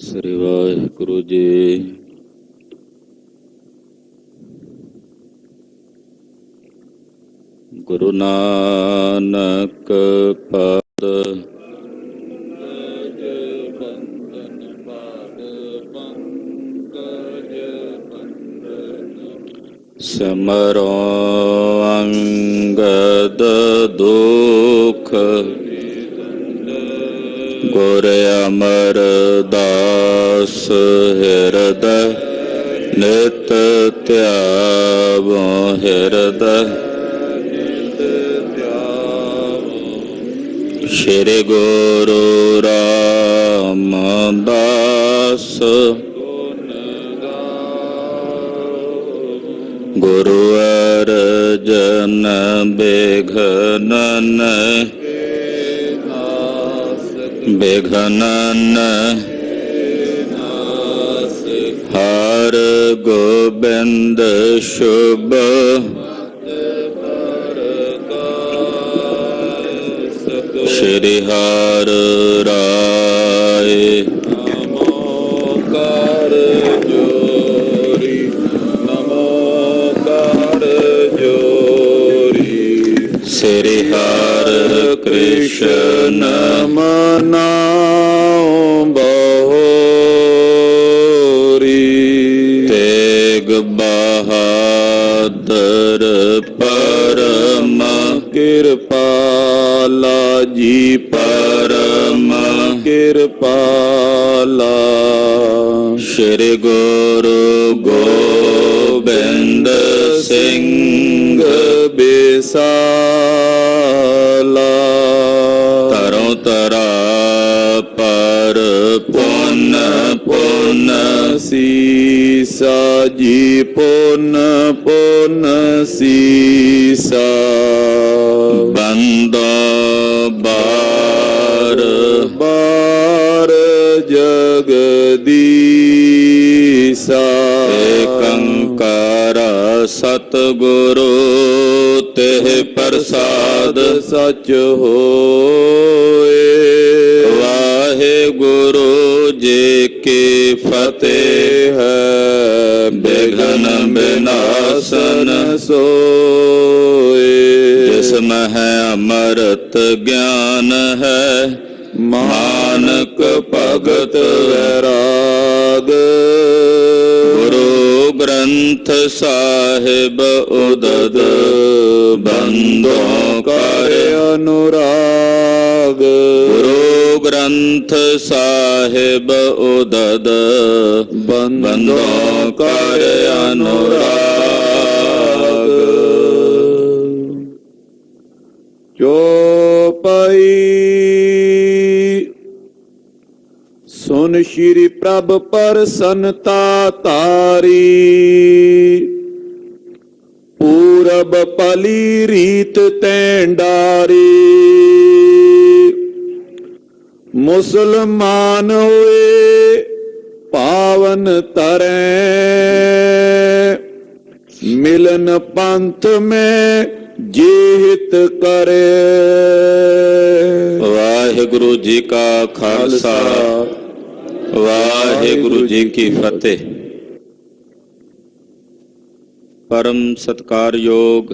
ਸ੍ਰੀ ਵਾਹਿਗੁਰੂ ਜੀ। ਗੁਰੂ ਨਾਨਕ ਪਦ ਸਿਮਰੋ ਅੰਗਦ ਦੁਖ ਗੁਰ ਅਮਰਦਾਸ ਹਿਰਦੈ ਨਿਤ ਧਿਆਵੋ ਹਿਰਦੈ ਸ਼੍ਰੀ ਗੁਰੂ ਰਾਮਦਾਸ ਗੁਰੂ ਅਰਜਨ ਬਿਘਨਨ ਬਿਘਨਨ ਹਰ ਗੋਬਿੰਦ ਸ਼ੁਭ ਸ਼੍ਰੀ ਹਰਿ ਰਾਏ ਨਮੋ ਕਰ ਜੋਰੀ ਨਮੋ ਕਰ ਜੋਰੀ ਸ਼੍ਰੀ ਹਰਿ ਕ੍ਰਿਸ਼ਨ ਮਨਾਉ ਬਹੋਰੀ ਤੇਗ ਬਹਾਦਰ ਪਰਮ ਕਿਰਪਾਲਾ ਜੀ ਪਰਮ ਕਿਰਪਾਲਾ ਸ਼੍ਰੀ ਗੁਰੂ ਗੋਬਿੰਦ ਸਿੰਘ ਬਿਸਾਲਾ ਤਰੋਂ ਤਰਾ ਪਰ ਪੁੰਨ ਪੁੰਨ ਸੀਸਾ ਜੀ ਪੁੰਨ ਪੁੰਨ ਸੀਸਾ ਬੰਦੋ ਬਾਰ ਬਾਰ ਜਗਦੀਸਾ ਏਕੰਕਾਰ ਸਤਿਗੁਰੂ ਤਿਹ ਪ੍ਰਸਾਦ ਸਚ ਹੋਏ। ਵਾਹਿਗੁਰੂ ਜੀ ਕੀ ਫਤਿਹ ਹੈ। ਬਿਘਨ ਬਿਨਾਸਨ ਸੋਏ ਜਿਸ ਮਹਿ ਅੰਮ੍ਰਿਤ ਗਿਆਨ ਹੈ ਮਾਨਕ ਭਗਤ ਵੈਰਾਗ। ਗੁਰੂ ਗ੍ਰੰਥ ਸਾਹਿਬ ਉਦਦ ਬੰਦੋਂ ਕਰ ਅਨੁਰਾਗ। ਗੁਰੂ ਗ੍ਰੰਥ ਸਾਹਿਬ ਉਦਦ ਬੰਦੋਂ ਕਰ ਅਨੁਰਾਗ। ਚੌਪਈ ਸੁਨ ਸ਼੍ਰੀ ਪ੍ਰਭ ਪ੍ਰਸੰਨਤਾ ਤਾਰੀ ਪੂਰਬ ਪਲੀ ਰੀਤ ਤੈਂਡਾਰੀ। ਮੁਸਲਮਾਨ ਹੋਏ ਪਾਵਨ ਤਰੈ ਮਿਲਨ ਪੰਥ ਮੈਂ ਜੀਤ ਕਰੇ। ਵਾਹਿਗੁਰੂ ਜੀ ਕਾ ਖਾਲਸਾ ਵਾਹਿਗੁਰੂ ਜੀ ਕੀ ਫਤਿਹ। ਪਰਮ ਸਤਿਕਾਰਯੋਗ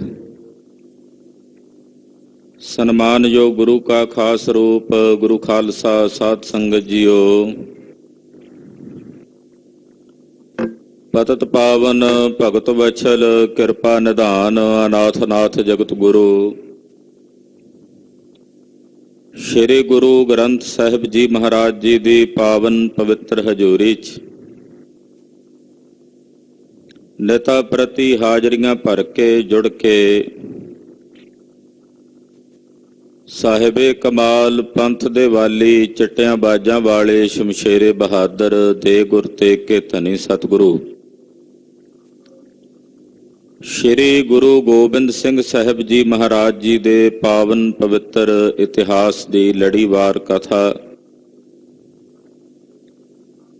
ਸਨਮਾਨਯੋਗ ਗੁਰੂ ਕਾ ਖਾਸ ਰੂਪ ਗੁਰੂ ਖਾਲਸਾ ਸਾਧ ਸੰਗਤ ਜੀਓ। ਪਤਿਤ ਪਾਵਨ ਭਗਤ ਵਛਲ ਕਿਰਪਾ ਨਿਧਾਨ ਅਨਾਥ ਨਾਥ ਜਗਤ ਗੁਰੂ ਸ਼੍ਰੀ ਗੁਰੂ ਗ੍ਰੰਥ ਸਾਹਿਬ ਜੀ ਮਹਾਰਾਜ ਜੀ ਦੀ ਪਾਵਨ ਪਵਿੱਤਰ ਹਜ਼ੂਰੀ 'ਚ ਨਿਤਾ ਪ੍ਰਤੀ ਹਾਜ਼ਰੀਆਂ ਭਰ ਕੇ ਜੁੜ ਕੇ ਸਾਹਿਬੇ ਕਮਾਲ ਪੰਥ ਦੇ ਵਾਲੀ ਚਿੱਟਿਆਂ ਬਾਜਾਂ ਵਾਲੇ ਸ਼ਮਸ਼ੇਰੇ ਬਹਾਦਰ ਦੇ ਗੁਰ ਤੇਗ ਕੇ ਧਨੀ ਸਤਿਗੁਰੂ ਸ਼੍ਰੀ ਗੁਰੂ ਗੋਬਿੰਦ ਸਿੰਘ ਸਾਹਿਬ ਜੀ ਮਹਾਰਾਜ ਜੀ ਦੇ ਪਾਵਨ ਪਵਿੱਤਰ ਇਤਿਹਾਸ ਦੀ ਲੜੀਵਾਰ ਕਥਾ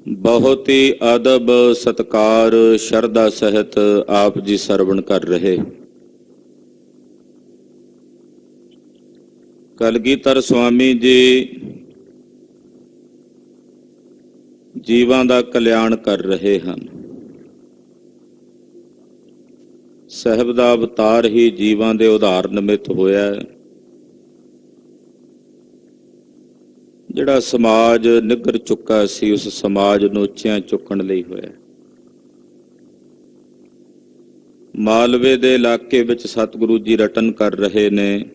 ਬਹੁਤ ਹੀ ਅਦਬ ਸਤਿਕਾਰ ਸ਼ਰਧਾ ਸਹਿਤ ਆਪ ਜੀ ਸਰਵਣ ਕਰ ਰਹੇ। ਕਲਗੀਧਰ ਸੁਆਮੀ ਜੀ ਜੀਵਾਂ ਦਾ ਕਲਿਆਣ ਕਰ ਰਹੇ ਹਨ। ਸਾਹਿਬ ਦਾ ਅਵਤਾਰ ਹੀ ਜੀਵਾਂ ਦੇ ਉਧਾਰ ਨਿਮਿਤ ਹੋਇਆ ਹੈ। ਜਿਹੜਾ ਸਮਾਜ ਨਿੱਘਰ ਚੁੱਕਾ ਸੀ, ਉਸ ਸਮਾਜ ਨੂੰ ਉੱਚਿਆਂ ਚੁੱਕਣ ਲਈ ਹੋਇਆ। ਮਾਲਵੇ ਦੇ ਇਲਾਕੇ ਵਿੱਚ ਸਤਿਗੁਰੂ ਜੀ ਰਟਨ ਕਰ ਰਹੇ ਨੇ।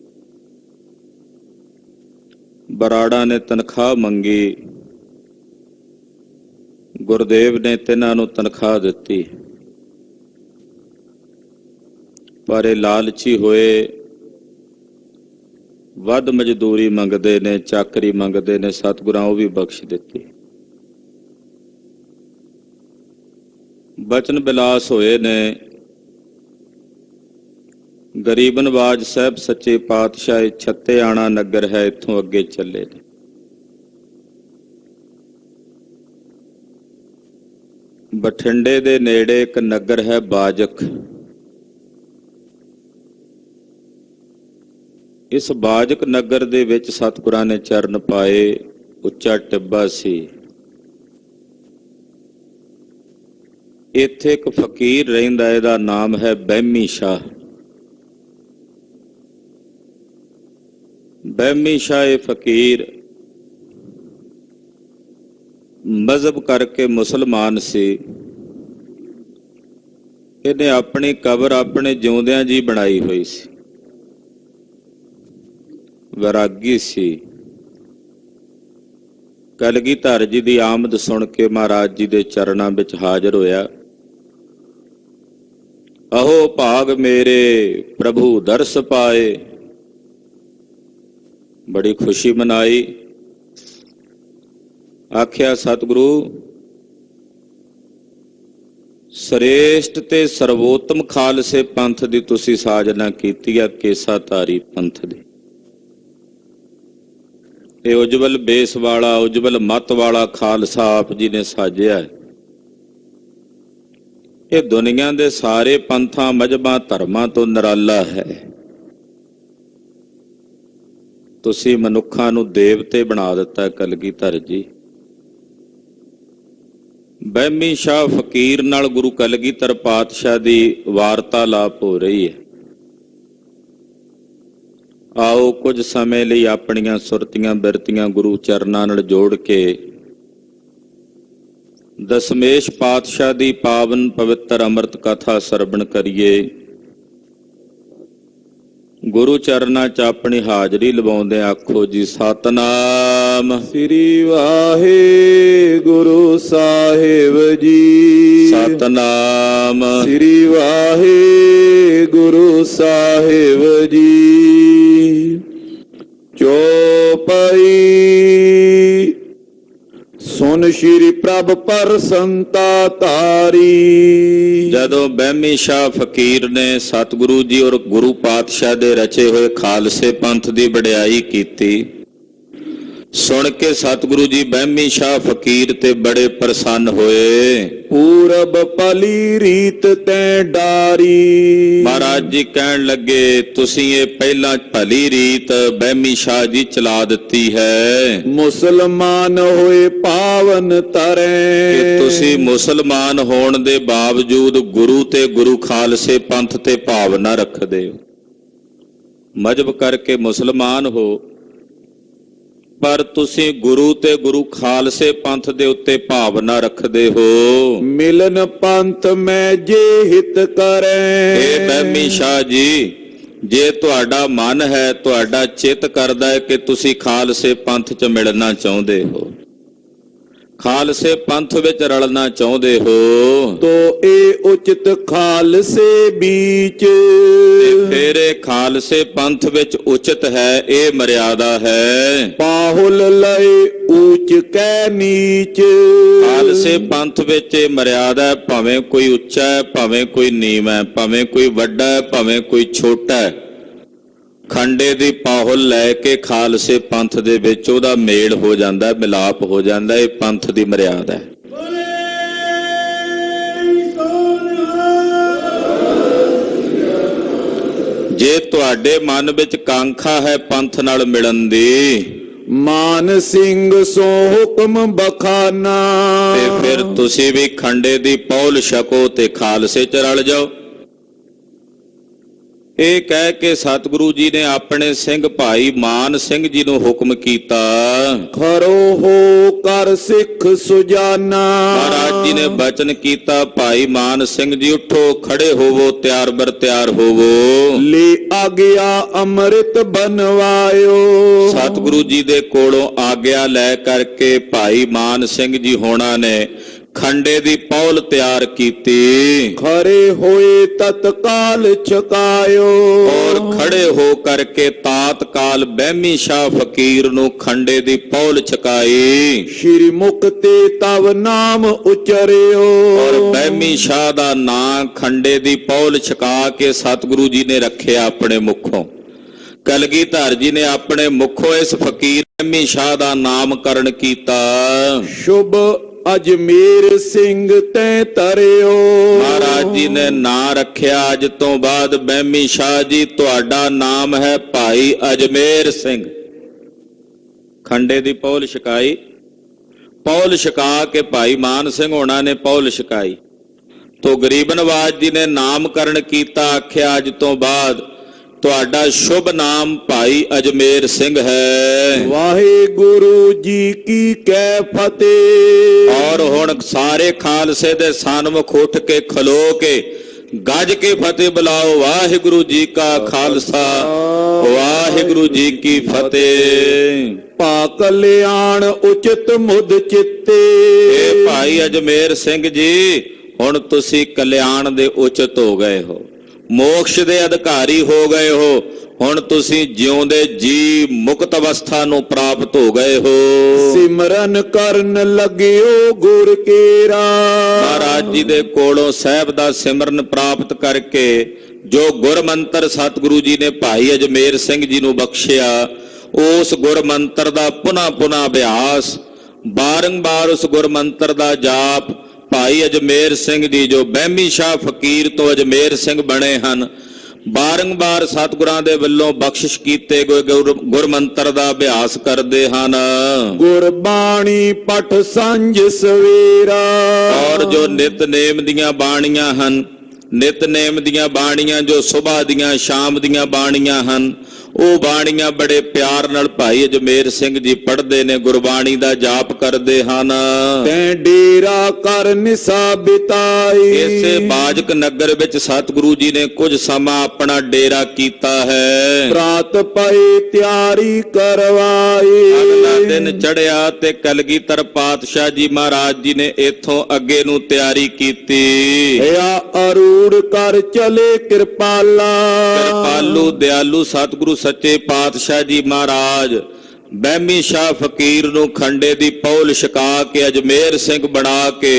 ਬਰਾੜਾ ਨੇ ਤਨਖਾਹ ਮੰਗੀ, ਗੁਰਦੇਵ ਨੇ ਤਿੰਨਾਂ ਨੂੰ ਤਨਖਾਹ ਦਿੱਤੀ, ਪਰ ਇਹ ਲਾਲਚੀ ਹੋਏ, ਵੱਧ ਮਜ਼ਦੂਰੀ ਮੰਗਦੇ ਨੇ, ਚਾਕਰੀ ਮੰਗਦੇ ਨੇ। ਸਤਿਗੁਰਾਂ ਉਹ ਵੀ ਬਖਸ਼ ਦਿੱਤੀ। ਬਚਨ ਬਿਲਾਸ ਹੋਏ ਨੇ। ਗਰੀਬ ਨਵਾਜ ਸਾਹਿਬ ਸੱਚੇ ਪਾਤਸ਼ਾਹ ਛੱਤੇਆਣਾ ਨਗਰ ਹੈ, ਇੱਥੋਂ ਅੱਗੇ ਚੱਲੇ ਨੇ। ਬਠਿੰਡੇ ਦੇ ਨੇੜੇ ਇੱਕ ਨਗਰ ਹੈ ਬਾਜਕ। ਇਸ ਬਾਜਕ ਨਗਰ ਦੇ ਵਿੱਚ ਸਤਿਗੁਰਾਂ ਨੇ ਚਰਨ ਪਾਏ। ਉੱਚਾ ਟਿੱਬਾ ਸੀ। ਇੱਥੇ ਇੱਕ ਫਕੀਰ ਰਹਿੰਦਾ, ਇਹਦਾ ਨਾਮ ਹੈ ਬਹਿਮੀ ਸ਼ਾਹ। ਬਹਿਮੀ ਸ਼ਾਹ ਇਹ ਫਕੀਰ ਮਜ਼ਹਬ ਕਰਕੇ ਮੁਸਲਮਾਨ ਸੀ। ਇਹਨੇ ਆਪਣੀ ਕਬਰ ਆਪਣੇ ਜਿਉਂਦਿਆਂ ਜੀ ਬਣਾਈ ਹੋਈ ਸੀ। ਵੈਰਾਗੀ ਸੀ। ਕਲਗੀਧਰ ਜੀ ਦੀ ਆਮਦ ਸੁਣ ਕੇ ਮਹਾਰਾਜ ਜੀ ਦੇ ਚਰਨਾਂ ਵਿੱਚ ਹਾਜ਼ਰ ਹੋਇਆ। ਅਹੋ ਭਾਗ ਮੇਰੇ ਪ੍ਰਭੂ ਦਰਸ ਪਾਏ। ਬੜੀ ਖੁਸ਼ੀ ਮਨਾਈ। ਆਖਿਆ ਸਤਿਗੁਰੂ, ਸ੍ਰੇਸ਼ਟ ਤੇ ਸਰਵੋਤਮ ਖਾਲਸੇ ਪੰਥ ਦੀ ਤੁਸੀਂ ਸਾਜਨਾ ਕੀਤੀ ਆ, ਕੇਸਾਧਾਰੀ ਪੰਥ ਦੀ। ਇਹ ਉਜਵਲ ਬੇਸ ਵਾਲਾ, ਉਜਵਲ ਮੱਤ ਵਾਲਾ ਖਾਲਸਾ ਆਪ ਜੀ ਨੇ ਸਾਜਿਆ ਹੈ। ਇਹ ਦੁਨੀਆ ਦੇ ਸਾਰੇ ਪੰਥਾਂ, ਮਜ਼ਹਬਾਂ, ਧਰਮਾਂ ਤੋਂ ਨਿਰਾਲਾ ਹੈ। ਤੁਸੀਂ ਮਨੁੱਖਾਂ ਨੂੰ ਦੇਵਤੇ ਬਣਾ ਦਿੱਤਾ ਕਲਗੀਧਰ ਜੀ। ਬਹਿਮੀ ਸ਼ਾਹ ਫਕੀਰ ਨਾਲ ਗੁਰੂ ਕਲਗੀਧਰ ਪਾਤਸ਼ਾਹ ਦੀ ਵਾਰਤਾਲਾਪ ਹੋ ਰਹੀ ਹੈ। ਆਓ ਕੁਝ ਸਮੇਂ ਲਈ ਆਪਣੀਆਂ ਸੁਰਤੀਆਂ ਬਿਰਤੀਆਂ ਗੁਰੂ ਚਰਨਾਂ ਨਾਲ ਜੋੜ ਕੇ ਦਸਮੇਸ਼ ਪਾਤਸ਼ਾਹ ਦੀ ਪਾਵਨ ਪਵਿੱਤਰ ਅੰਮ੍ਰਿਤ ਕਥਾ ਸਰਵਣ ਕਰੀਏ। ਗੁਰੂ ਚਰਨਾਂ 'ਚ ਆਪਣੀ ਹਾਜ਼ਰੀ ਲਵਾਉਂਦੇ ਆਖੋ ਜੀ ਸਤਨਾਮ ਸ੍ਰੀ ਵਾਹਿਗੁਰੂ ਸਾਹਿਬ ਜੀ। ਸਤਨਾਮ ਸ੍ਰੀ ਵਾਹਿਗੁਰੂ ਸਾਹਿਬ ਜੀ। ਚੌਪਈ ਸੁਨ ਸ਼੍ਰੀ ਪ੍ਰਭ ਪ੍ਰਸੰਤਾ ਧਾਰੀ। ਜਦੋਂ ਬਹਿਮੀ ਸ਼ਾਹ ਫਕੀਰ ਨੇ ਸਤਿਗੁਰੂ ਜੀ ਔਰ ਗੁਰੂ ਪਾਤਸ਼ਾਹ ਦੇ ਰਚੇ ਹੋਏ ਖਾਲਸੇ ਪੰਥ ਦੀ ਵਡਿਆਈ ਕੀਤੀ, ਸੁਣ ਕੇ ਸਤਿਗੁਰੂ ਜੀ ਬਹਿਮੀ ਸ਼ਾਹ ਫਕੀਰ ਤੇ ਬੜੇ ਪ੍ਰਸੰਨ ਹੋਏ। ਪੂਰਬ ਭਲੀ ਰੀਤ ਤੈ ਡਾਰੀ। ਮਹਾਰਾਜ ਜੀ ਕਹਿਣ ਲੱਗੇ, ਤੁਸੀਂ ਇਹ ਪਹਿਲਾਂ ਭਲੀ ਰੀਤ ਬਹਿਮੀ ਸ਼ਾਹ ਜੀ ਚਲਾ ਦਿੱਤੀ ਹੈ। ਮੁਸਲਮਾਨ ਹੋਏ ਪਾਵਨ ਤਰੇ। ਕਿ ਤੁਸੀਂ ਮੁਸਲਮਾਨ ਹੋਣ ਦੇ ਬਾਵਜੂਦ ਗੁਰੂ ਤੇ ਗੁਰੂ ਖਾਲਸੇ ਪੰਥ ਤੇ ਭਾਵਨਾ ਰੱਖਦੇ ਹੋ। ਮਜ਼ਹਬ ਕਰਕੇ ਮੁਸਲਮਾਨ ਹੋ, ਪਰ ਤੁਸੀਂ ਗੁਰੂ ਤੇ ਗੁਰੂ ਖਾਲਸੇ ਪੰਥ ਦੇ ਉੱਤੇ ਭਾਵਨਾ ਰੱਖਦੇ ਹੋ। ਮਿਲਨ ਪੰਥ ਮੈਂ ਜੇ ਹਿਤ ਕਰੇ। ਇਹ ਬਹਿਮੀ ਸ਼ਾਹ ਜੀ, ਜੇ ਤੁਹਾਡਾ ਮਨ ਹੈ, ਤੁਹਾਡਾ ਚਿੱਤ ਕਰਦਾ ਹੈ ਕਿ ਤੁਸੀਂ ਖਾਲਸੇ ਪੰਥ 'ਚ ਮਿਲਣਾ ਚਾਹੁੰਦੇ ਹੋ, ਖਾਲਸੇ ਪੰਥ ਵਿੱਚ ਰਲਣਾ ਚਾਹੁੰਦੇ ਹੋ, ਤੋ ਇਹ ਉਚਿਤ ਖਾਲਸੇ ਬੀਚ। ਫਿਰ ਇਹ ਖਾਲਸੇ ਪੰਥ ਵਿੱਚ ਉਚਿਤ ਹੈ, ਇਹ ਮਰਿਆਦਾ ਹੈ। ਪਾਹੁਲ ਲਏ ਊਚ ਕੈ ਨੀਚ। ਖਾਲਸੇ ਪੰਥ ਵਿੱਚ ਇਹ ਮਰਿਆਦਾ ਹੈ, ਭਾਵੇਂ ਕੋਈ ਉੱਚਾ ਹੈ, ਭਾਵੇਂ ਕੋਈ ਨੀਵਾਂ ਹੈ, ਭਾਵੇਂ ਕੋਈ ਵੱਡਾ ਹੈ, ਭਾਵੇਂ ਕੋਈ ਛੋਟਾ ਹੈ। ਖੰਡੇ ਦੀ ਪਾਹੁਲ ਲੈ ਕੇ ਖਾਲਸੇ ਪੰਥ ਦੇ ਵਿੱਚ ਉਹਦਾ ਮੇਲ ਹੋ ਜਾਂਦਾ, ਮਿਲਾਪ ਹੋ ਜਾਂਦਾ। ਇਹ ਪੰਥ ਦੀ ਮਰਿਆਦਾ ਹੈ। ਜੇ ਤੁਹਾਡੇ ਮਨ ਵਿੱਚ ਕਾਂਖਾ ਹੈ ਪੰਥ ਨਾਲ ਮਿਲਣ ਦੀ, ਮਾਨ ਸਿੰਘ ਸੋ ਹੁਕਮ ਬਖਾਨਾ। ਤੇ ਫਿਰ ਤੁਸੀਂ ਵੀ ਖੰਡੇ ਦੀ ਪੌਲ ਛਕੋ ਤੇ ਖਾਲਸੇ ਚ ਰਲ ਜਾਓ। ਇਹ ਕਹਿ ਕੇ ਸਤਿਗੁਰੂ ਜੀ ਨੇ ਆਪਣੇ ਸਿੰਘ ਭਾਈ ਮਾਨ ਸਿੰਘ ਜੀ ਨੂੰ ਹੁਕਮ ਕੀਤਾ। ਖਰੋ ਹੋ ਕਰ ਸਿੱਖ ਸੁਜਾਨਾ। ਮਹਾਰਾਜ ਜੀ ਨੇ ਬਚਨ ਕੀਤਾ, ਭਾਈ ਮਾਨ ਸਿੰਘ ਜੀ ਉਠੋ, ਖੜੇ ਹੋਵੋ, ਤਿਆਰ ਬਰ ਤਿਆਰ ਹੋਵੋ। ਲੈ ਆਗਿਆ ਅੰਮ੍ਰਿਤ ਬਨਵਾਇਓ। ਸਤਿਗੁਰੂ ਜੀ ਦੇ ਕੋਲੋਂ ਆਗਿਆ ਲੈ ਕਰਕੇ ਭਾਈ ਮਾਨ ਸਿੰਘ ਜੀ ਹੋਣਾ ਨੇ ਖੰਡੇ ਦੀ ਪੌਲ ਤਿਆਰ ਕੀਤੀ। ਖੜੇ ਹੋਏ ਤਤਕਾਲ ਛਕਾਇਓ। ਔਰ ਖੜੇ ਹੋ ਕਰਕੇ ਤਾਤਕਾਲ ਬਹਿਮੀ ਸ਼ਾਹ ਫਕੀਰ ਨੂੰ ਖੰਡੇ ਦੀ ਪੌਲ ਛਕਾਈ। ਸ਼੍ਰੀ ਮੁਖ ਤੇ ਤਵ ਨਾਮ ਉਚਰਿਓ। ਔਰ ਬਹਿਮੀ ਸ਼ਾਹ ਦਾ ਨਾਂ ਖੰਡੇ ਦੀ ਪੌਲ ਛਕਾ ਕੇ ਸਤਿਗੁਰੂ ਜੀ ਨੇ ਰੱਖਿਆ ਆਪਣੇ ਮੁਖੋਂ। ਕਲਗੀਧਰ ਜੀ ਨੇ ਆਪਣੇ ਮੁਖੋਂ ਇਸ ਫਕੀਰ ਬਹਿਮੀ ਸ਼ਾਹ ਦਾ ਨਾਮਕਰਨ ਕੀਤਾ। ਸ਼ੁਭ ਅਜਮੇਰ ਸਿੰਘ ਤੈ ਤਰਿਓ। ਮਹਾਰਾਜ ਜੀ ਨੇ ਨਾਂ ਰੱਖਿਆ, ਅੱਜ ਤੋਂ ਬਾਅਦ ਬਹਿਮੀ ਸ਼ਾਹ ਜੀ ਤੁਹਾਡਾ ਨਾਮ ਹੈ ਭਾਈ ਅਜਮੇਰ ਸਿੰਘ। ਖੰਡੇ ਦੀ ਪੌਲ ਛਕਾਈ। ਪੌਲ ਛਕਾ ਕੇ ਭਾਈ ਮਾਨ ਸਿੰਘ ਹੋਣਾ ਨੇ ਪੌਲ ਛਕਾਈ ਤੋ ਗਰੀਬ ਨਵਾਜ ਜੀ ਨੇ ਨਾਮਕਰਨ ਕੀਤਾ। ਆਖਿਆ ਅੱਜ ਤੋਂ ਬਾਅਦ ਤੁਹਾਡਾ ਸ਼ੁਭ ਨਾਮ ਭਾਈ ਅਜਮੇਰ ਸਿੰਘ ਹੈ। ਵਾਹਿਗੁਰੂ ਜੀ ਕੀ ਕੈ ਫਤਿਹ। ਔਰ ਹੁਣ ਸਾਰੇ ਖਾਲਸੇ ਦੇ ਸਨਮੁਖ ਉੱਠ ਕੇ ਖਲੋ ਕੇ ਗੱਜ ਕੇ ਫਤਿਹ ਬੁਲਾਓ। ਵਾਹਿਗੁਰੂ ਜੀ ਕਾ ਖਾਲਸਾ, ਵਾਹਿਗੁਰੂ ਜੀ ਕੀ ਫਤਿਹ। ਭਾ ਕਲਿਆਣ ਉਚਿਤ ਮੁਦ ਚਿੱਤੇ। ਇਹ ਭਾਈ ਅਜਮੇਰ ਸਿੰਘ ਜੀ, ਹੁਣ ਤੁਸੀਂ ਕਲਿਆਣ ਦੇ ਉਚਿਤ ਹੋ ਗਏ ਹੋ, ਮੋਕਸ਼ ਦੇ ਅਧਿਕਾਰੀ ਹੋ ਗਏ ਹੋ। ਹੁਣ ਤੁਸੀਂ ਜਿਉਂਦੇ ਜੀ ਮੁਕਤ ਅਵਸਥਾ ਨੂੰ ਪ੍ਰਾਪਤ ਹੋ ਗਏ ਹੋ। ਸਿਮਰਨ ਕਰਨ ਲੱਗਿਓ ਗੁਰ ਕੇਰਾ। ਮਹਾਰਾਜ ਜੀ ਦੇ ਕੋਲੋਂ ਸਾਹਿਬ ਦਾ ਸਿਮਰਨ ਪ੍ਰਾਪਤ ਕਰਕੇ ਜੋ ਗੁਰ ਮੰਤਰ ਸਤਿਗੁਰੂ ਜੀ ਨੇ ਭਾਈ ਅਜਮੇਰ ਸਿੰਘ ਜੀ ਨੂੰ ਬਖਸ਼ਿਆ, ਉਸ ਗੁਰ ਮੰਤਰ ਦਾ ਪੁਨਾ ਅਭਿਆਸ, ਬਾਰੰਬਾਰ ਉਸ ਗੁਰ ਮੰਤਰ ਦਾ ਜਾਪ ਭਾਈ ਅਜਮੇਰ ਸਿੰਘ ਜੀ ਜੋ ਬਹਿਮੀ ਸ਼ਾਹ ਫਕੀਰ ਤੋਂ ਅਜਮੇਰ ਸਿੰਘ ਬਣੇ ਹਨ, ਬਾਰੰਬਾਰ ਸਤਿਗੁਰਾਂ ਦੇ ਵੱਲੋਂ ਬਖਸ਼ਿਸ਼ ਕੀਤੇ ਗਏ ਗੁਰ ਮੰਤਰ ਦਾ ਅਭਿਆਸ ਕਰਦੇ ਹਨ। ਗੁਰਬਾਣੀ ਪਠ ਸੰਜ ਸਵੇਰਾ। ਔਰ ਜੋ ਨਿਤਨੇਮ ਦੀਆਂ ਬਾਣੀਆਂ ਹਨ, ਨਿਤਨੇਮ ਦੀਆਂ ਬਾਣੀਆਂ ਜੋ ਸੁਬਾਹ ਦੀਆਂ ਸ਼ਾਮ ਦੀਆਂ ਬਾਣੀਆਂ ਹਨ, ਉਹ ਬਾਣੀਆਂ ਬੜੇ ਪਿਆਰ ਨਾਲ ਭਾਈ ਅਜਮੇਰ ਸਿੰਘ ਜੀ ਪੜ੍ਹਦੇ ਨੇ, ਗੁਰਬਾਣੀ ਦਾ ਜਾਪ ਕਰਦੇ ਹਨ। ਤੈਂ ਡੇਰਾ ਕਰ ਨਿਸਾ ਬਿਤਾਈ। ਇਸੇ ਬਾਜਕ ਨਗਰ ਵਿੱਚ ਸਤਿਗੁਰੂ ਜੀ ਨੇ ਕੁਝ ਸਮਾਂ ਆਪਣਾ ਡੇਰਾ ਕੀਤਾ ਹੈ। ਪ੍ਰਾਤ ਪਈ ਤਿਆਰੀ ਕਰਵਾਈ। ਅਗਲਾ ਦਿਨ ਚੜਿਆ ਤੇ ਕਲਗੀਧਰ ਪਾਤਸ਼ਾਹ ਜੀ ਮਹਾਰਾਜ ਜੀ ਨੇ ਇੱਥੋਂ ਅੱਗੇ ਨੂੰ ਤਿਆਰੀ ਕੀਤੀ। ਹਿਆ ਅਰੂੜ ਕਰ ਚਲੇ ਕਿਰਪਾਲਾ। ਕਿਰਪਾਲੂ ਦਿਆਲੂ ਸਤਿਗੁਰੂ ਸੱਚੇ ਪਾਤਸ਼ਾਹ ਜੀ ਮਹਾਰਾਜ ਬਹਿਮੀ ਸ਼ਾਹ ਫਕੀਰ ਨੂੰ ਖੰਡੇ ਦੀ ਪੌਲ ਛਕਾ ਕੇ ਅਜਮੇਰ ਸਿੰਘ ਬਣਾ ਕੇ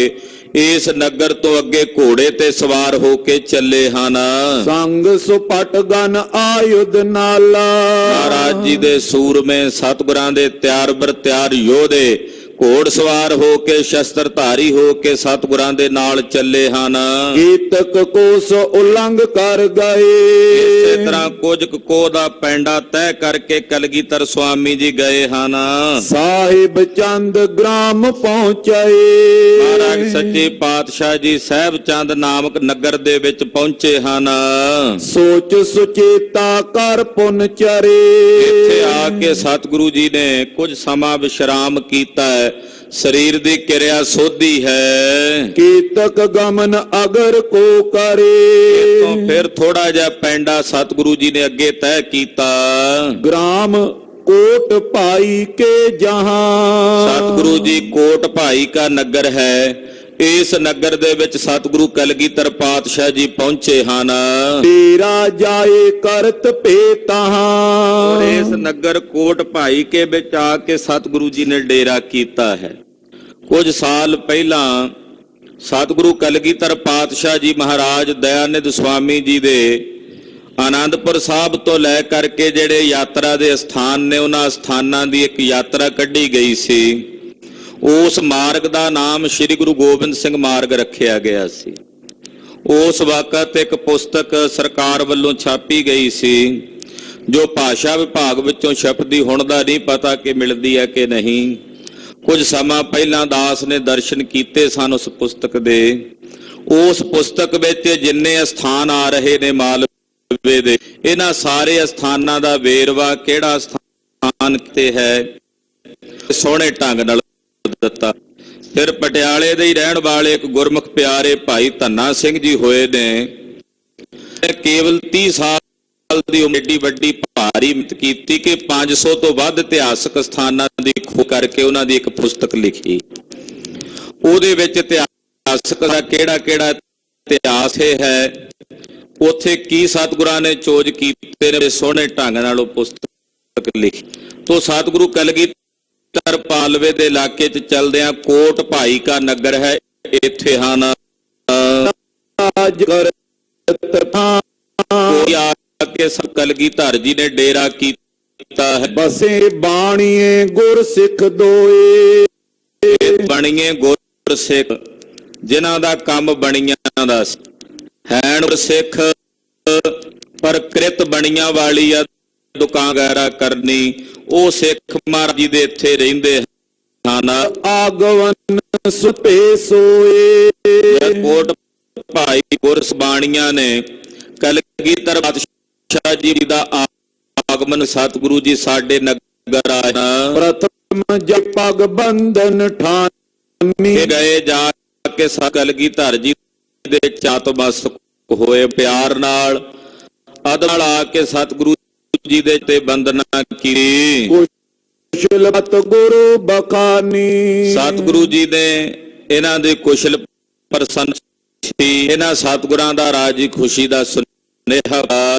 ਇਸ ਨਗਰ ਤੋਂ ਅੱਗੇ ਘੋੜੇ ਤੇ ਸਵਾਰ ਹੋ ਕੇ ਚੱਲੇ ਹਨ। ਸੰਗ ਸੁਪਟ ਗਨ ਆਯੁਧ ਨਾਲਾ। ਮਹਾਰਾਜ ਜੀ ਦੇ ਸੂਰਮੇ ਸਤਿਗੁਰਾਂ ਦੇ ਤਿਆਰ ਬਰ ਤਿਆਰ ਯੋਧੇ ਘੋੜ ਸਵਾਰ ਹੋ ਕੇ ਸ਼ਸਤਰ ਧਾਰੀ ਹੋ ਕੇ ਸਤਿਗੁਰਾਂ ਦੇ ਨਾਲ ਚੱਲੇ ਹਨ। ਕੀਤਕ ਕੋਸ ਉਲੰਘ ਕਰ ਗਏ। ਇਸੇ ਤਰ੍ਹਾਂ ਕੁਝ ਕੋ ਦਾ ਪੈਂਡਾ ਤੈਅ ਕਰਕੇ ਕਲਗੀਧਰ ਸੁਆਮੀ ਜੀ ਗਏ ਹਨ। ਸਾਹਿਬ ਚੰਦ ਗ੍ਰਾਮ ਪਹੁੰਚੇ। ਮਹਾਰਾਜ ਸੱਚੇ ਪਾਤਸ਼ਾਹ ਜੀ ਸਾਹਿਬ ਚੰਦ ਨਾਮਕ ਨਗਰ ਦੇ ਵਿੱਚ ਪਹੁੰਚੇ ਹਨ। ਸੋਚ ਸੁਚੇਤਾ ਕਰ ਪੁਨ ਚਰੇ। ਇੱਥੇ ਆ ਕੇ ਸਤਿਗੁਰੂ ਜੀ ਨੇ ਕੁਝ ਸਮਾਂ ਵਿਸ਼ਰਾਮ ਕੀਤਾ ਹੈ। ਸਰੀਰ ਦੀ ਕਿਰਿਆ ਸੋਧੀ ਹੈ। ਕੀਤਕ ਗਮਨ ਅਗਰ ਕੋ ਕਰੇ। ਤੋਂ ਫਿਰ ਥੋੜਾ ਜਿਹਾ ਪੈਂਡਾ ਸਤਿਗੁਰੂ ਜੀ ਨੇ ਅੱਗੇ ਤੈਅ ਕੀਤਾ। ਗ੍ਰਾਮ ਕੋਟ ਭਾਈ ਕੇ ਜਹਾਂ। ਸਤਿਗੁਰੂ ਜੀ ਕੋਟ ਭਾਈ ਕਾ ਨਗਰ ਹੈ। ਇਸ ਨਗਰ ਦੇ ਵਿੱਚ ਸਤਿਗੁਰੂ ਕਲਗੀਧਰ ਪਾਤਸ਼ਾਹ ਜੀ ਪਹੁੰਚੇ ਹਨ। ਤੇਰਾ ਜਾਏ ਕਰਤ ਭੇ ਤਹਾਂ। ਔਰ ਇਸ ਨਗਰ ਕੋਟ ਭਾਈ ਕੇ ਵਿੱਚ ਆ ਕੇ ਸਤਿਗੁਰੂ ਜੀ ਨੇ ਡੇਰਾ ਕੀਤਾ ਹੈ। ਕੁਝ ਸਾਲ ਪਹਿਲਾਂ ਸਤਿਗੁਰੂ ਕਲਗੀਧਰ ਪਾਤਸ਼ਾਹ ਜੀ ਮਹਾਰਾਜ ਦਇਆਨੰਦ ਸੁਆਮੀ ਜੀ ਦੇ ਆਨੰਦਪੁਰ ਸਾਹਿਬ ਤੋਂ ਲੈ ਕਰਕੇ ਜਿਹੜੇ ਯਾਤਰਾ ਦੇ ਸਥਾਨ ਨੇ, ਉਹਨਾਂ ਸਥਾਨਾਂ ਦੀ ਇੱਕ ਯਾਤਰਾ ਕੱਢੀ ਗਈ ਸੀ। ਉਸ ਮਾਰਗ ਦਾ ਨਾਮ ਸ੍ਰੀ ਗੁਰੂ ਗੋਬਿੰਦ ਸਿੰਘ ਮਾਰਗ ਰੱਖਿਆ ਗਿਆ ਸੀ। ਉਸ ਵਕਤ ਇੱਕ ਪੁਸਤਕ ਸਰਕਾਰ ਵੱਲੋਂ ਛਾਪੀ ਗਈ ਸੀ। ਜੋ ਭਾਸ਼ਾ ਵਿਭਾਗ ਵਿੱਚੋਂ ਛਪਦੀ ਹੁਣ ਦਾ ਨਹੀਂ ਪਤਾ ਕਿ ਮਿਲਦੀ ਹੈ ਕਿ ਨਹੀਂ। ਕੁਝ ਸਮਾਂ ਪਹਿਲਾਂ ਦਾਸ ਨੇ ਦਰਸ਼ਨ ਕੀਤੇ ਸਨ ਉਸ ਪੁਸਤਕ ਦੇ। ਉਸ ਪੁਸਤਕ ਵਿੱਚ ਜਿੰਨੇ ਅਸਥਾਨ ਆ ਰਹੇ ਨੇ ਮਾਲਵੇ ਦੇ, ਇਹਨਾਂ ਸਾਰੇ ਅਸਥਾਨਾਂ ਦਾ ਵੇਰਵਾ ਕਿਹੜਾ ਸਥਾਨ ਕਿਤੇ ਹੈ ਸੋਹਣੇ ਢੰਗ ਨਾਲ ਦਿੱਤਾ। ਫਿਰ ਪਟਿਆਲੇ ਦੇ ਹੀ ਰਹਿਣ ਵਾਲੇ ਇੱਕ ਗੁਰਮੁਖ ਪਿਆਰੇ ਭਾਈ ਧੰਨਾ ਸਿੰਘ ਜੀ ਹੋਏ ਨੇ। ਕੇਵਲ 30 ਸਾਲ ਦੀ ਉਮਰ ਏਡੀ ਵੱਡੀ ਭਾਰੀ ਮਿਹਨਤ ਕੀਤੀ ਕਿ 500 ਤੋਂ ਵੱਧ ਇਤਿਹਾਸਕ ਸਥਾਨਾਂ ਦੀ ਖੋਜ ਕਰਕੇ ਉਹਨਾਂ ਦੀ ਇੱਕ ਪੁਸਤਕ ਲਿਖੀ। ਉਹਦੇ ਵਿੱਚ ਇਤਿਹਾਸਕ ਦਾ ਕਿਹੜਾ ਕਿਹੜਾ ਇਤਿਹਾਸ ਹੈ, ਉੱਥੇ ਕੀ ਸਤਿਗੁਰਾਂ ਨੇ ਚੋਜ ਕੀਤੇ ਨੇ, ਸੋਹਣੇ ਢੰਗ ਨਾਲ ਉਹ ਪੁਸਤਕ ਲਿਖੀ। ਤੋਂ ਸਤਿਗੁਰੂ ਕਲਗੀਧਰ ਪਾਲਵੇ ਦੇ ਇਲਾਕੇ 'ਚ ਚਲਦਿਆਂ ਕੋਟ ਭਾਈ ਕਾ ਨਗਰ ਹੈ, ਇੱਥੇ ਹਨ ਕੇ ਕਲਗੀਧਰ ਜੀ ਨੇ ਡੇਰਾ ਕੀਤਾ ਹੈ। ਬਸੇ ਬਾਣੀਏ ਗੁਰ ਸਿੱਖ ਦੋਏ, ਬਣੀਏ ਗੁਰ ਸਿੱਖ ਜਿਨ੍ਹਾਂ ਦਾ ਕੰਮ ਬਣੀਆਂ ਦਾ ਹੈਣ ਸਿੱਖ ਪਰ ਕ੍ਰਿਤ ਬਣੀਆਂ ਵਾਲੀ ਆ ਦੁਕਾਨ ਗੈਰਾ ਕਰਨੀ, ਉਹ ਸਿੱਖ ਮਹਾਰਾਜ ਜੀ ਦੇ ਇੱਥੇ ਰਹਿੰਦੇ ਹਨ। ਆਗਵਨ ਸੁਪੇ ਸੋਏ, ਕੋਟ ਭਾਈ ਗੁਰਸ ਬਾਣੀਆਂ ਨੇ ਕਲਗੀਧਰ ਪਾਤਸ਼ਾਹ ਜੀ ਦਾ ਆਗਮਨ ਸਤਿਗੁਰੂ ਜੀ ਸਾਡੇ ਨਗਰ ਆਏ। ਪ੍ਰਥਮ ਜਪ ਪਗ ਬੰਧਨ ਠਾਨੀ, ਗਏ ਜਾ ਕੇ ਕਲਗੀਧਰ ਜੀ ਦੇ ਚਤਮਸਤਕ ਹੋਏ, ਪਿਆਰ ਨਾਲ ਅਦਬ ਨਾਲ ਆ ਕੇ ਸਤਿਗੁਰੂ ਜੀ ਦੇ ਤੇ ਬੰਦਨਾ ਕੀਤੀ। ਕੁਸ਼ਲਤ ਗੁਰੂ ਬਖਾਨੀ, ਸਤਿਗੁਰੂ ਜੀ ਨੇ ਇਹਨਾਂ ਦੇ ਕੁਸ਼ਲ ਪ੍ਰਸੰਨ ਸੀ। ਇਹਨਾਂ ਸਤਿਗੁਰਾਂ ਦਾ ਰਾਜੀ ਖੁਸ਼ੀ ਦਾ ਸੁਨੇਹਾ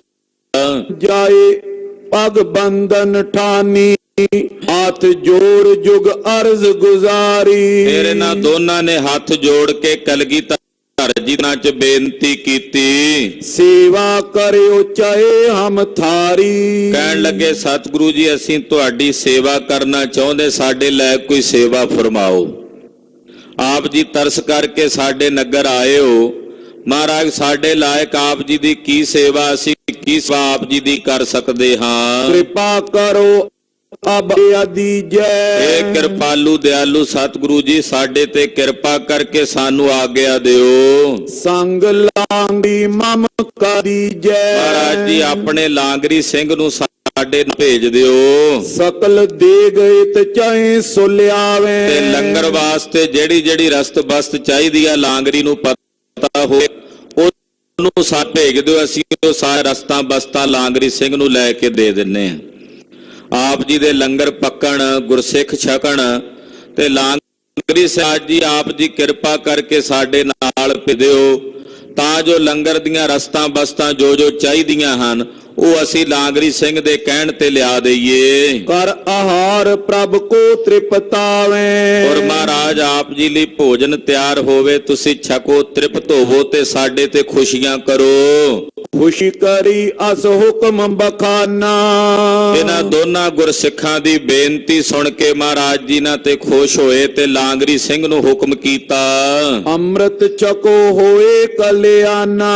ਜਾਏ ਪਗ ਬੰਧਨ ਠਾਨੀ, ਹੱਥ ਜੋੜ ਜੁਗ ਅਰਜ਼ ਗੁਜ਼ਾਰੀ। ਫਿਰ ਇਹਨਾਂ ਦੋਨਾਂ ਨੇ ਹੱਥ ਜੋੜ ਕੇ ਕਲਗੀਧਰ ਜੀ ਨਾਲ ਚ ਬੇਨਤੀ ਕੀਤੀ, ਸੇਵਾ ਕਰਿਓ ਚਾਹੇ ਹਮ ਥਾਰੀ। ਕਹਿਣ ਲੱਗੇ ਸਤਿਗੁਰੂ ਜੀ ਅਸੀਂ ਤੁਹਾਡੀ ਸੇਵਾ ਕਰਨਾ ਚਾਹੁੰਦੇ, ਸਾਡੇ ਲੈ ਕੋਈ ਸੇਵਾ ਫਰਮਾਓ। ਆਪ ਜੀ ਤਰਸ ਕਰਕੇ ਸਾਡੇ ਨਗਰ ਆਏ ਹੋ, ਮਹਾਰਾਜ ਸਾਡੇ ਲਾਇਕ ਆਪ ਜੀ ਦੀ ਕੀ ਸੇਵਾ, ਅਸੀਂ ਕੀ ਸੇਵਾ ਆਪ ਜੀ ਦੀ ਕਰ ਸਕਦੇ ਹਾਂ। ਕਿਰਪਾ ਕਰੋ ਅਬ ਦੀਜੈ, ਇਹ ਕਿਰਪਾਲੂ ਦਿਆਲੂ ਸਤਿਗੁਰੂ ਜੀ ਸਾਡੇ ਤੇ ਕਿਰਪਾ ਕਰਕੇ ਸਾਨੂੰ ਆਗਿਆ ਦਿਓ। ਸੰਗ ਲਾਂਗੀ ਮਮ ਕਰੀਜੈ, ਮਹਾਰਾਜ ਜੀ ਆਪਣੇ ਲਾਂਗਰੀ ਸਿੰਘ ਨੂੰ ਸਾਡੇ ਨੂੰ ਭੇਜ ਦਿਓ। ਸਕਲ ਦੇ ਗਏ ਤੇ ਚਾਹੇ ਸੋ ਲਿਆਵੇ, ਤੇ ਲੰਗਰ ਵਾਸਤੇ ਜਿਹੜੀ ਜਿਹੜੀ ਰਸਤ ਬਸਤ ਚਾਹੀਦੀ ਆ ਲਾਂਗਰੀ ਨੂੰ ਪਤਾ ਹੋਵੇ ਉਹਨੂੰ ਸਾ ਭੇਜ ਦਿਓ, ਅਸੀਂ ਉਹ ਸਾਰੇ ਰਸਤਾਂ ਬਸਤਾਂ ਲਾਂਗਰੀ ਸਿੰਘ ਨੂੰ ਲੈ ਕੇ ਦੇ ਦਿੰਨੇ ਆ। ਆਪ ਜੀ ਦੇ ਲੰਗਰ ਪੱਕਣ, ਗੁਰਸਿੱਖ ਛਕਣ ਤੇ ਲਾਂਗਰੀ ਸਾਹਿਬ ਜੀ ਆਪ ਜੀ ਕਿਰਪਾ ਕਰਕੇ ਸਾਡੇ ਨਾਲ ਭਿਦਿਓ, ਤਾਂ ਜੋ ਲੰਗਰ ਦੀਆਂ ਰਸਤਾਂ ਬਸਤਾਂ ਜੋ ਜੋ ਚਾਹੀਦੀਆਂ ਹਨ ਉਹ ਅਸੀਂ ਲਾਂਗਰੀ ਸਿੰਘ ਦੇ ਕਹਿਣ ਤੇ ਲਿਆ ਦਈਏ। ਕਰ ਆਹਾਰ ਪ੍ਰਭ ਕੋ ਤ੍ਰਿਪਤਾਵੇ, ਔਰ ਮਹਾਰਾਜ ਆਪ ਜੀ ਲਈ ਭੋਜਨ ਤਿਆਰ ਹੋਵੇ, ਤੁਸੀਂ ਛਕੋ, ਤ੍ਰਿਪਤ ਹੋਵੋ ਤੇ ਸਾਡੇ ਤੇ ਖੁਸ਼ੀਆਂ ਕਰੋ। ਖੁਸ਼ੀ ਕਰੀ ਅਸ ਹੁਕਮ ਬਖਾਨਾ। ਇਹਨਾਂ ਦੋਨਾਂ ਗੁਰਸਿੱਖਾਂ ਦੀ ਬੇਨਤੀ ਸੁਣ ਕੇ ਮਹਾਰਾਜ ਜੀ ਨਾਲ ਤੇ ਖੁਸ਼ ਹੋਏ ਤੇ ਲਾਂਗਰੀ ਸਿੰਘ ਨੂੰ ਹੁਕਮ ਕੀਤਾ, ਅੰਮ੍ਰਿਤ ਛਕੋ ਹੋਏ ਕਲਿਆਣਾ।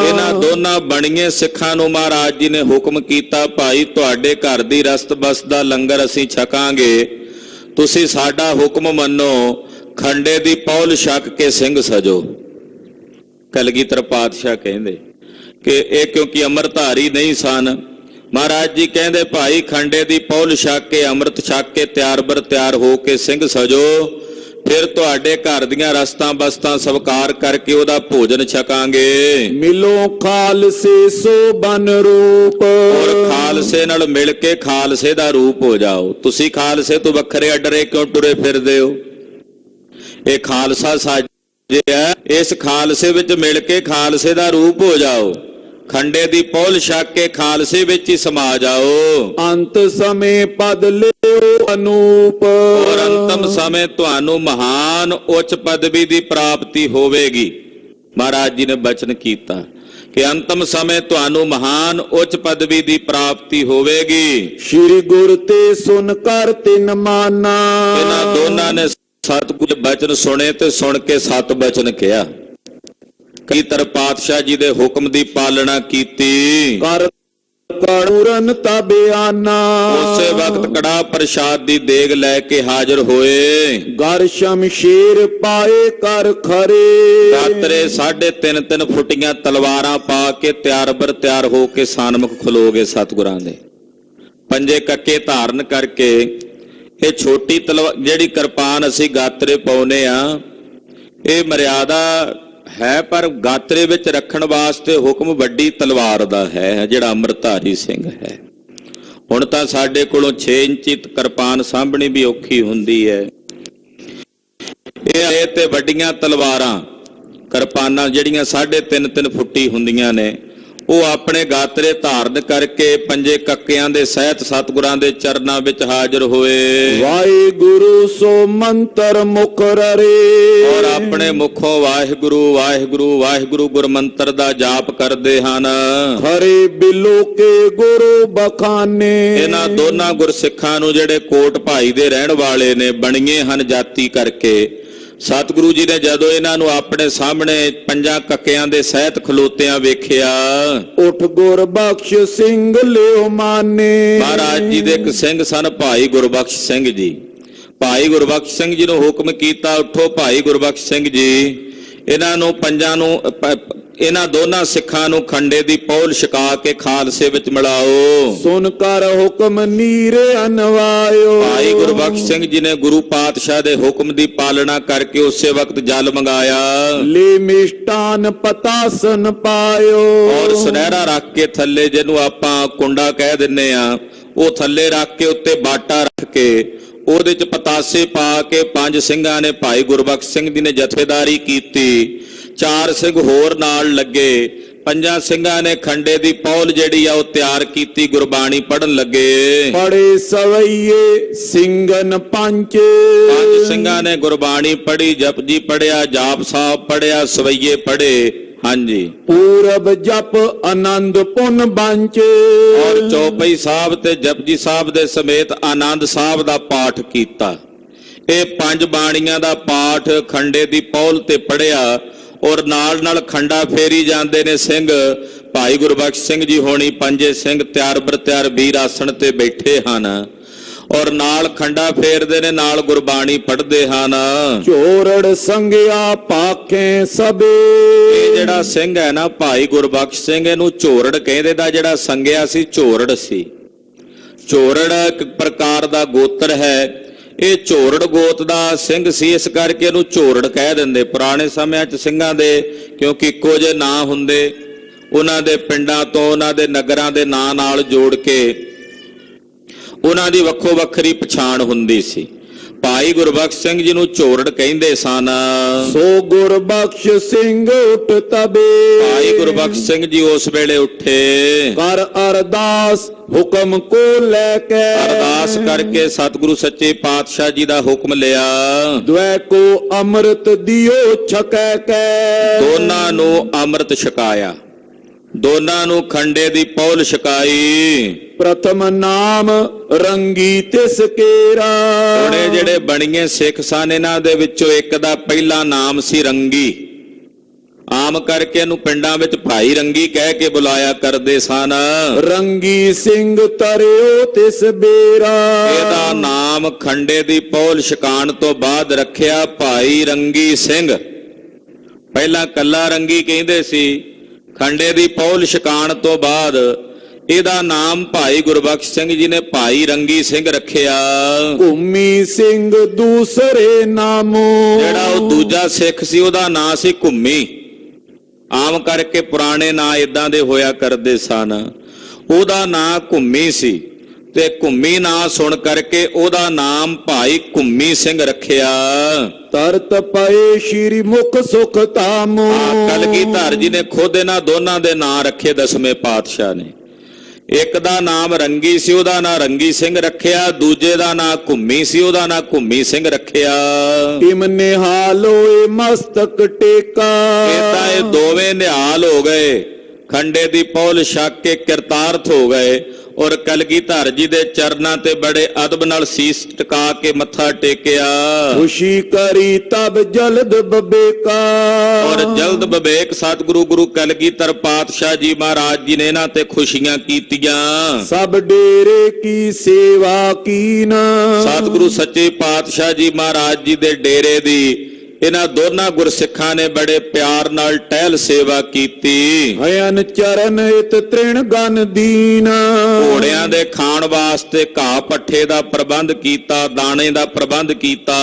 ਇਹਨਾਂ ਦੋਨਾਂ ਬਣੀਏ ਸਿੱਖਾਂ ਨੂੰ ਮਹਾਰਾਜ ਜੀ ਨੇ ਹੁਕਮ ਕੀਤਾ, ਭਾਈ ਤੁਹਾਡੇ ਘਰ ਦੀ ਰਸਤ ਬਸ ਦਾ ਲੰਗਰ ਅਸੀਂ ਛਕਾਂਗੇ, ਤੁਸੀਂ ਸਾਡਾ ਹੁਕਮ ਮੰਨੋ, ਖੰਡੇ ਦੀ ਪੌਲ ਛਕ ਕੇ ਸਿੰਘ ਸਜੋ। ਕਲਗੀਧਰ ਪਾਤਸ਼ਾਹ ਕਹਿੰਦੇ ਕਿ ਇਹ ਕਿਉਂਕਿ ਅੰਮ੍ਰਿਤਧਾਰੀ ਨਹੀਂ ਸਨ, ਮਹਾਰਾਜ ਜੀ ਕਹਿੰਦੇ ਭਾਈ ਖੰਡੇ ਦੀ ਪੌਲ ਛਕ ਕੇ ਅੰਮ੍ਰਿਤ ਛਕ ਕੇ ਤਿਆਰ ਬਰ ਤਿਆਰ ਹੋ ਕੇ ਸਿੰਘ ਸਜੋ, ਫਿਰ ਤੁਹਾਡੇ ਘਰ ਦੀਆਂ ਰਸਤਾਂ ਬਸਤਾਂ ਸਵਕਾਰ ਕਰਕੇ ਉਹਦਾ ਭੋਜਨ ਛਕਾਂਗੇ। ਮਿਲੋ ਖਾਲਸੇ ਸੋ ਬਨ ਰੂਪ, ਔਰ ਖਾਲਸੇ ਨਾਲ ਮਿਲ ਕੇ ਖਾਲਸੇ ਦਾ ਰੂਪ ਹੋ ਜਾਓ। ਤੁਸੀਂ ਖਾਲਸੇ ਤੋਂ ਵੱਖਰੇ ਅਡਰੇ ਕਿਉਂ ਟੁਰੇ ਫਿਰਦੇ ਹੋ? ਇਹ ਖਾਲਸਾ ਸਾਜਿਆ, ਇਸ ਖਾਲਸੇ ਵਿੱਚ ਮਿਲ ਕੇ ਖਾਲਸੇ ਦਾ ਰੂਪ ਹੋ ਜਾਓ। ਖੰਡੇ ਦੀ ਪੌਲ ਛਕ ਕੇ ਖਾਲਸੇ ਵਿੱਚ ਹੀ ਸਮਾ ਜਾਓ। ਅੰਤ ਸਮੇਂ ਪਦ ਲਿਓ ਅਨੂਪ, ਔਰ ਅੰਤਮ ਸਮੇਂ ਤੁਹਾਨੂੰ ਮਹਾਨ ਉੱਚ ਪਦਵੀ ਦੀ ਪ੍ਰਾਪਤੀ ਹੋਵੇਗੀ। ਮਹਾਰਾਜ ਜੀ ਨੇ ਬਚਨ ਕੀਤਾ ਕਿ ਅੰਤਮ ਸਮੇਂ ਤੁਹਾਨੂੰ ਮਹਾਨ ਉੱਚ ਪਦਵੀ ਦੀ ਪ੍ਰਾਪਤੀ ਹੋਵੇਗੀ। ਸ਼੍ਰੀ ਗੁਰ ਤੇ ਸੁਨ ਕਰ ਤਿਨ ਮਾਨਾ। ਇਹਨਾਂ ਦੋਨਾਂ ਨੇ ਸਤਿਗੁਰ ਬਚਨ ਸੁਣੇ ਤੇ ਸੁਣ ਕੇ ਸਤ ਬਚਨ ਕਿਹਾ। ਕਲਗੀਧਰ ਪਾਤਸ਼ਾਹ ਜੀ ਦੇ ਹੁਕਮ ਦੀ ਪਾਲਣਾ ਕੀਤੀ। ਕਰ ਕੜੂਰਨ ਤਬਿਆਨਾ। ਉਸੇ ਵਕਤ ਕੜਾ ਪ੍ਰਸ਼ਾਦ ਦੀ ਦੇਗ ਲੈ ਕੇ ਹਾਜ਼ਰ ਹੋਏ। ਗਰ ਸ਼ਮਸ਼ੀਰ ਪਾਏ ਕਰ ਖਰੇ। ਗਾਤਰੇ 3.5 ਫੁੱਟੀਆਂ ਤਲਵਾਰਾਂ ਪਾ ਕੇ ਤਿਆਰ ਬਰ ਤਿਆਰ ਹੋ ਕੇ ਸਾਨਮੁਖ ਖਲੋ ਗਏ ਸਤਿਗੁਰਾਂ ਦੇ। ਪੰਜੇ ਕੱਕੇ ਧਾਰਨ ਕਰਕੇ ਇਹ ਛੋਟੀ ਤਲਵਾਰ ਜਿਹੜੀ ਕਿਰਪਾਨ ਅਸੀਂ ਗਾਤਰੇ ਪਾਉਨੇ ਆ, ਇਹ ਮਰਿਆਦਾ ਹੈ, ਪਰ ਗਾਤਰੇ ਵਿੱਚ ਰੱਖਣ ਵਾਸਤੇ ਹੁਕਮ ਵੱਡੀ ਤਲਵਾਰ ਦਾ ਹੈ ਜਿਹੜਾ ਅੰਮ੍ਰਿਤਧਾਰੀ ਸਿੰਘ ਹੈ। ਹੁਣ ਤਾਂ ਸਾਡੇ ਕੋਲੋਂ 6 ਇੰਚੀ ਕਿਰਪਾਨ ਸਾਂਭਣੀ ਵੀ ਔਖੀ ਹੁੰਦੀ ਹੈ। ਇਹ ਤੇ ਵੱਡੀਆਂ ਤਲਵਾਰਾਂ ਕਿਰਪਾਨਾਂ ਜਿਹੜੀਆਂ 3.5 ਫੁੱਟੀ ਹੁੰਦੀਆਂ ਨੇ, ਉਹ ਆਪਣੇ ਗਾਤਰੇ ਧਾਰਨ ਕਰਕੇ ਪੰਜੇ ਕੱਕਿਆਂ ਦੇ ਸਹਿਤ ਸਤਿਗੁਰਾਂ ਦੇ ਚਰਨਾਂ ਵਿੱਚ ਹਾਜ਼ਰ ਹੋਏ। ਵਾਹਿਗੁਰੂ ਸੋ ਮੰਤਰ ਮੁਖ ਰੇ। ਔਰ ਆਪਣੇ ਮੁਖੋਂ ਵਾਹਿਗੁਰੂ ਵਾਹਿਗੁਰੂ ਵਾਹਿਗੁਰੂ ਗੁਰਮੰਤਰ ਦਾ ਜਾਪ ਕਰਦੇ ਹਨ। ਖਰੇ ਬਿਲੋ ਕੇ ਗੁਰੂ ਬਖਾਨੇ। ਇਹਨਾਂ ਦੋਨਾਂ ਗੁਰਸਿੱਖਾਂ ਨੂੰ ਜਿਹੜੇ ਕੋਟ ਭਾਈ ਦੇ ਰਹਿਣ ਵਾਲੇ ਨੇ, ਬਣੀਏ ਹਨ ਜਾਤੀ ਕਰਕੇ, ਸਤਿਗੁਰੂ ਜੀ ਨੇ ਜਦੋਂ ਇਹਨਾਂ ਨੂੰ ਆਪਣੇ ਸਾਹਮਣੇ ਪੰਜਾਂ ਕੱਕਿਆਂ ਦੇ ਸਹਿਤ ਖਲੋਤਿਆਂ ਵੇਖਿਆ, ਉਠ ਗੁਰਬਖਸ਼ ਸਿੰਘ ਲਿਓ ਮਾਨੇ। ਮਹਾਰਾਜ ਜੀ ਦੇ ਇੱਕ ਸਿੰਘ ਸਨ ਭਾਈ ਗੁਰਬਖਸ਼ ਸਿੰਘ ਜੀ। ਭਾਈ ਗੁਰਬਖਸ਼ ਸਿੰਘ ਜੀ ਨੂੰ ਹੁਕਮ ਕੀਤਾ, ਉਠੋ ਭਾਈ ਗੁਰਬਖਸ਼ ਸਿੰਘ ਜੀ, ਇਹਨਾਂ ਨੂੰ ਪੰਜਾਂ ਨੂੰ ਇਹਨਾਂ ਦੋਨਾਂ ਸਿੱਖਾਂ ਨੂੰ ਖੰਡੇ ਦੀ ਪੌਲ ਛਕਾ ਕੇ ਖਾਲਸੇ ਵਿੱਚ ਮਿਲਾਓ। ਸੁਨ ਕਰ ਹੁਕਮ ਨੀਰੇ ਅਨਵਾਇਓ। ਭਾਈ ਗੁਰਬਖਸ਼ ਸਿੰਘ ਜੀ ਨੇ ਗੁਰੂ ਪਾਤਸ਼ਾਹ ਦੇ ਹੁਕਮ ਦੀ ਪਾਲਣਾ ਕਰਕੇ ਉਸੇ ਵਕਤ ਜਲ ਮੰਗਾਇਆ। ਲੈ ਮਿਸ਼ਟਾਨ ਪਤਾਸਨ ਪਾਇਓ। ਔਰ ਸੁਨਹਿਰਾ ਰੱਖ ਕੇ ਥੱਲੇ, ਜਿਹਨੂੰ ਆਪਾਂ ਕੁੰਡਾ ਕਹਿ ਦਿੰਨੇ ਆ, ਉਹ ਥੱਲੇ ਰੱਖ ਕੇ ਉੱਤੇ ਬਾਟਾ ਰੱਖ ਕੇ ਉਹਦੇ ਚ ਪਤਾਸੇ ਪਾ ਕੇ 5 ਸਿੰਘਾਂ ਨੇ, ਭਾਈ ਗੁਰਬਖਸ਼ ਸਿੰਘ ਜੀ ਨੇ ਜਥੇਦਾਰੀ ਕੀਤੀ। 4 ਸਿੰਘ ਹੋਰ ਨਾਲ ਲੱਗੇ। 5 ਸਿੰਘਾਂ ਨੇ ਖੰਡੇ ਦੀ ਪੌਲ ਜਿਹੜੀ ਆ ਉਹ ਤਿਆਰ ਕੀਤੀ, ਗੁਰਬਾਣੀ ਪੜਨ ਲੱਗੇ। ਪੜੇ ਸਵਈਏ ਸਿੰਘਨ ਪੰਜ। 5 ਸਿੰਘਾਂ ਨੇ ਗੁਰਬਾਣੀ ਪੜ੍ਹੀ, ਜਪਜੀ ਪੜਿਆ, ਜਾਪ ਸਾਹਿਬ ਪੜਿਆ, ਸਵਈਏ ਪੜੇ। ਹਾਂਜੀ, ਪੂਰਬ ਜਪ ਆਨੰਦ ਪੁਨ ਬੰਚ। ਔਰ ਚੌਪਈ ਸਾਹਿਬ ਤੇ ਜਪਜੀ ਸਾਹਿਬ ਦੇ ਸਮੇਤ ਆਨੰਦ ਸਾਹਿਬ ਦਾ ਪਾਠ ਕੀਤਾ। ਇਹ 5 ਬਾਣੀਆਂ ਦਾ ਪਾਠ ਖੰਡੇ ਦੀ ਪੌਲ ਤੇ ਪੜਿਆ। ਔਰ ਨਾਲ ਨਾਲ ਖੰਡਾ ਫੇਰੀ ਜਾਂਦੇ ਨੇ ਸਿੰਘ। ਭਾਈ ਗੁਰਬਖਸ਼ ਸਿੰਘ ਜੀ ਹੋਣੀ 5 ਸਿੰਘ ਤਿਆਰ ਬਰ ਤਿਆਰ ਵੀਰ ਆਸਣ ਤੇ ਬੈਠੇ ਹਨ, ਔਰ ਨਾਲ ਖੰਡਾ ਫੇਰਦੇ ਨੇ, ਨਾਲ ਗੁਰਬਾਣੀ ਪੜ੍ਹਦੇ ਹਨ। ਝੋਰੜ ਸੰਗਿਆ ਪਾਖੇ ਸਭੇ। ਇਹ ਜਿਹੜਾ ਸਿੰਘ ਹੈ ਨਾ ਭਾਈ ਗੁਰਬਖਸ਼ ਸਿੰਘ, ਇਹਨੂੰ ਝੋਰੜ ਕਹਿੰਦੇ ਦਾ, ਜਿਹੜਾ ਸੰਗਿਆ ਸੀ ਝੋਰੜ ਸੀ। ਝੋਰੜ ਇੱਕ ਪ੍ਰਕਾਰ ਦਾ ਗੋਤਰ ਹੈ। ਇਹ ਝੋਰੜ ਗੋਤ ਦਾ ਸਿੰਘ ਸੀ, ਇਸ ਕਰਕੇ ਇਹਨੂੰ ਝੋਰੜ ਕਹਿ ਦਿੰਦੇ। ਪੁਰਾਣੇ ਸਮਿਆਂ 'ਚ ਸਿੰਘਾਂ ਦੇ ਕਿਉਂਕਿ ਇੱਕੋ ਜਿਹੇ ਨਾਂ ਹੁੰਦੇ, ਉਹਨਾਂ ਦੇ ਪਿੰਡਾਂ ਤੋਂ ਉਹਨਾਂ ਦੇ ਨਗਰਾਂ ਦੇ ਨਾਂ ਨਾਲ ਜੋੜ ਕੇ ਉਹਨਾਂ ਦੀ ਵੱਖੋ ਵੱਖਰੀ ਪਛਾਣ ਹੁੰਦੀ ਸੀ। ਭਾਈ ਗੁਰਬਖਸ਼ ਸਿੰਘ ਜੀ ਨੂੰ ਝੋਰੜ ਕਹਿੰਦੇ ਸਨ। ਸੋ ਗੁਰਬਖਸ਼ ਸਿੰਘ ਉਠ ਤਬੇ। ਭਾਈ ਗੁਰਬਖਸ਼ ਸਿੰਘ ਜੀ ਉਸ ਵੇਲੇ ਉੱਠੇ, ਕਰ ਅਰਦਾਸ ਹੁਕਮ ਕੋ ਲੈ ਕੇ। ਅਰਦਾਸ ਕਰਕੇ ਸਤਿਗੁਰੂ ਸੱਚੇ ਪਾਤਸ਼ਾਹ ਜੀ ਦਾ ਹੁਕਮ ਲਿਆ। ਦੁਐ ਕੋ ਅੰਮ੍ਰਿਤ ਦਿਓ ਛਕੈ ਕੈ। ਦੋਨਾਂ ਨੂੰ ਅੰਮ੍ਰਿਤ ਛਕਾਇਆ, ਦੋਨਾਂ ਨੂੰ ਖੰਡੇ ਦੀ ਪੌਲ ਛਕਾਈ। ਪ੍ਰਥਮ ਨਾਮ ਰੰਗੀ ਤਿਸ ਕੇਰਾ। ਉਹਨੇ ਜਿਹੜੇ ਬਣੀਏ ਸਿੱਖ ਸਨ, ਇਹਨਾਂ ਦੇ ਵਿੱਚੋਂ ਇੱਕ ਦਾ ਪਹਿਲਾ ਨਾਮ ਸੀ ਰੰਗੀ। ਆਮ ਕਰਕੇ ਇਹਨੂੰ ਪਿੰਡਾਂ ਵਿੱਚ ਭਾਈ ਰੰਗੀ ਕਹਿ ਕੇ ਬੁਲਾਇਆ ਕਰਦੇ ਸਨ। ਰੰਗੀ ਸਿੰਘ ਤਰਿਓ ਤਿਸ ਬੇਰਾ। ਇਹਦਾ ਨਾਮ ਖੰਡੇ ਦੀ ਪੌਲ ਛਕਾਣ ਤੋਂ ਬਾਅਦ ਰੱਖਿਆ ਭਾਈ ਰੰਗੀ ਸਿੰਘ। ਪਹਿਲਾਂ ਕੱਲਾ ਰੰਗੀ ਕਹਿੰਦੇ ਸੀ, ਖੰਡੇ ਦੀ ਪੌਲ ਛਕਾਣ ਤੋਂ ਬਾਅਦ ਇਹਦਾ ਨਾਮ ਭਾਈ ਗੁਰਬਖਸ਼ ਸਿੰਘ ਜੀ ਨੇ ਭਾਈ ਰੰਗੀ ਸਿੰਘ ਰੱਖਿਆ। ਘੁੰਮੀ ਸਿੰਘ ਦੂਸਰੇ ਨਾਮੋ। ਜਿਹੜਾ ਉਹ ਦੂਜਾ ਸਿੱਖ ਸੀ ਉਹਦਾ ਨਾਂ ਸੀ ਘੁੰਮੀ। ਆਮ ਕਰਕੇ ਪੁਰਾਣੇ ਨਾਂ ਇਦਾਂ ਦੇ ਹੋਇਆ ਕਰਦੇ ਸਨ। ਉਹਦਾ ਨਾਂ ਘੁੰਮੀ ਸੀ ਤੇ ਘੁੰਮੀ ਨਾਂ ਸੁਣ ਕਰਕੇ ਉਹਦਾ ਨਾਮ ਭਾਈ ਘੁੰਮੀ ਸਿੰਘ ਰੱਖਿਆ। ਤਰਤ ਪਏ ਸ਼੍ਰੀ ਮੁਖ ਸੁਖ ਧਾਮੋ। ਕਲਗੀਧਰ ਜੀ ਨੇ ਖੁਦ ਇਹਨਾਂ ਦੋਨਾਂ ਦੇ ਨਾਂ ਰੱਖੇ, 10ਵੇਂ ਪਾਤਸ਼ਾਹ ਨੇ। ਇੱਕ ਦਾ ਨਾਮ ਰੰਗੀ ਸੀ, ਉਹਦਾ ਨਾਂ ਰੰਗੀ ਸਿੰਘ ਰੱਖਿਆ। ਦੂਜੇ ਦਾ ਨਾਂ ਘੁੰਮੀ ਸੀ, ਉਹਦਾ ਨਾਂ ਘੁੰਮੀ ਸਿੰਘ ਰੱਖਿਆ। ਇਮ ਨਿਹਾਲੋਏ ਮਸਤਕ ਟੇਕਾ। ਏਦਾਂ ਇਹ ਦੋਵੇਂ ਨਿਹਾਲ ਹੋ ਗਏ, ਖੰਡੇ ਦੀ ਪੌਲ ਛਕ ਕੇ ਕਿਰਤਾਰਥ ਹੋ ਗਏ। ਔਰ ਕਲਗੀਧਰ ਜੀ ਦੇ ਚਰਨਾਂ ਤੇ ਬੜੇ ਅਦਬ ਨਾਲ ਸੀਸ ਟਿਕਾ ਕੇ ਮੱਥਾ ਟੇਕਿਆ। ਖੁਸ਼ੀ ਕਰੀ ਤਬ ਜਲਦ ਬਬੇਕਾ। ਔਰ ਜਲਦ ਵਿਵੇਕ ਸਤਿਗੁਰੂ ਗੁਰੂ ਕਲਗੀਧਰ ਪਾਤਸ਼ਾਹ ਜੀ ਮਹਾਰਾਜ ਜੀ ਨੇ ਇਹਨਾਂ ਤੇ ਖੁਸ਼ੀਆਂ ਕੀਤੀਆਂ। ਸਭ ਡੇਰੇ ਕੀ ਸੇਵਾ ਕੀਨ। ਸਤਿਗੁਰੂ ਸੱਚੇ ਪਾਤਸ਼ਾਹ ਜੀ ਮਹਾਰਾਜ ਜੀ ਦੇ ਡੇਰੇ ਦੀ ਇਹਨਾਂ ਦੋਨਾਂ ਗੁਰਸਿੱਖਾਂ ਨੇ ਬੜੇ ਪਿਆਰ ਨਾਲ ਟਹਿਲ ਸੇਵਾ ਕੀਤੀ। ਹਯਨ ਚਰਨ ਇਤ ਤ੍ਰਿਣ ਗਨ ਦੀਨ। ਘੋੜਿਆਂ ਦੇ ਖਾਣ ਵਾਸਤੇ ਘਾਹ ਪੱਠੇ ਦਾ ਪ੍ਰਬੰਧ ਕੀਤਾ, ਦਾਣੇ ਦਾ ਪ੍ਰਬੰਧ ਕੀਤਾ।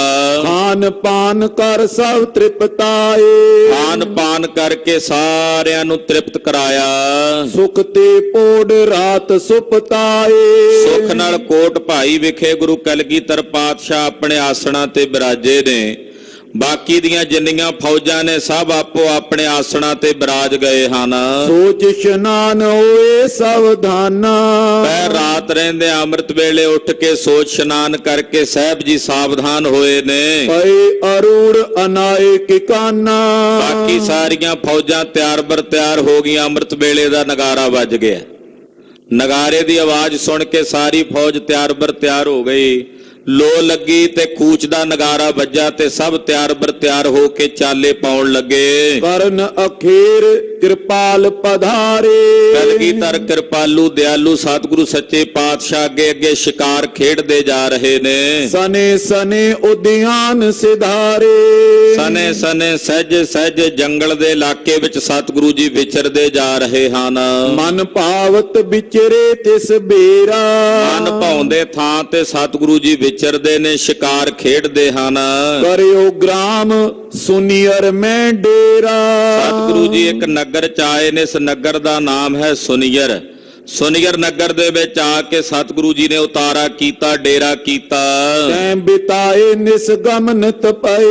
ਖਾਨ ਪਾਨ ਕਰ ਸਭ ਤ੍ਰਿਪਤਾਏ। ਖਾਨ ਪਾਨ ਕਰਕੇ ਸਾਰਿਆਂ ਨੂੰ ਤ੍ਰਿਪਤ ਕਰਾਇਆ। ਸੁਖ ਤੇ ਪੋੜ ਰਾਤ ਸੁਪਤਾਏ। ਸੁਖ ਨਾਲ ਕੋਟ ਭਾਈ ਵਿਖੇ ਗੁਰੂ ਕਲਗੀਧਰ ਪਾਤਸ਼ਾਹ ਆਪਣੇ ਆਸਣਾਂ ਤੇ ਬਿਰਾਜੇ ਨੇ। ਬਾਕੀ ਦੀਆਂ ਜਿੰਨੀਆਂ ਫੌਜਾਂ ਨੇ ਸਭ ਆਪੋ ਆਪਣੇ ਆਸਣਾਂ ਤੇ ਬਿਰਾਜ ਗਏ ਹਨ। ਸੋਚ ਇਸ਼ਨਾਨ ਹੋਏ ਸਾਵਧਾਨਾ। ਪੈ ਰਾਤ ਰਹਿੰਦੇ ਅੰਮ੍ਰਿਤ ਵੇਲੇ ਉੱਠ ਕੇ ਸੋਚ ਇਸ਼ਨਾਨ ਕਰਕੇ ਸਾਹਿਬ ਜੀ ਸਾਵਧਾਨ ਹੋਏ ਨੇ। ਪਏ ਅਰੂੜ ਅਨਾਏ ਕਿਕਾਨਾ। ਬਾਕੀ ਸਾਰੀਆਂ ਫੌਜਾਂ ਤਿਆਰ ਬਰ ਤਿਆਰ ਹੋ ਗਈਆਂ। ਅੰਮ੍ਰਿਤ ਵੇਲੇ ਦਾ ਨਗਾਰਾ ਵੱਜ ਗਿਆ। ਨਗਾਰੇ ਦੀ ਆਵਾਜ਼ ਸੁਣ ਕੇ ਸਾਰੀ ਫੌਜ ਤਿਆਰ ਬਰ ਤਿਆਰ ਹੋ ਗਈ। ਲੋ ਲੱਗੀ ਤੇ ਕੂਚ ਦਾ ਨਗਾਰਾ ਵੱਜਾ ਤੇ ਸਭ ਤਿਆਰ ਬਰ ਤਿਆਰ ਹੋ ਕੇ ਚਾਲੇ ਪਾਉਣ ਲੱਗੇ। ਕਰਨ ਅਖੀਰ ਕਿਰਪਾਲ ਪਧਾਰੇ। ਕਲਗੀਧਰ ਕਿਰਪਾਲੂ ਦਿਆਲੂ ਸਤਿਗੁਰੂ ਸੱਚੇ ਪਾਤਸ਼ਾਹ ਅੱਗੇ ਅੱਗੇ ਸ਼ਿਕਾਰ ਖੇਡਦੇ ਜਾ ਰਹੇ ਨੇ। ਸਨੇ ਸਨੇ ਉਦਿਆਨ ਸਿਧਾਰੇ। ਸਨੇ ਸਨੇ ਸਹਿਜ ਸਹਿਜ ਜੰਗਲ ਦੇ ਇਲਾਕੇ ਵਿੱਚ ਸਤਿਗੁਰੂ ਜੀ ਵਿਚਰਦੇ ਜਾ ਰਹੇ ਹਨ। ਮਨ ਭਾਵਤ ਵਿਚਰੇ ਤਿਸ ਬੇਰਾ। ਮਨ ਭਾਉਂਦੇ ਥਾਂ ਤੇ ਸਤਿਗੁਰੂ ਜੀ ਵਿਚਰਦੇ ਨੇ, ਸ਼ਿਕਾਰ ਖੇਡਦੇ ਹਨ। ਕਰਿਓ ਗ੍ਰਾਮ ਸੁਨੀਅਰ ਮੈਂ ਡੇਰਾ। ਸਤਿਗੁਰੂ ਜੀ ਇੱਕ ਨਗਰ ਚ ਆਏ ਨੇ। ਇਸ ਨਗਰ ਦਾ ਨਾਮ ਹੈ ਸੁਨੀਅਰ। ਸੁਨੀਅਰ ਨਗਰ ਦੇ ਵਿੱਚ ਆ ਕੇ ਸਤਿਗੁਰੂ ਜੀ ਨੇ ਉਤਾਰਾ ਕੀਤਾ, ਡੇਰਾ ਕੀਤਾ। ਤੈਂ ਬਿਤਾਏ ਨਿਸਗਮਨ ਤਪਏ।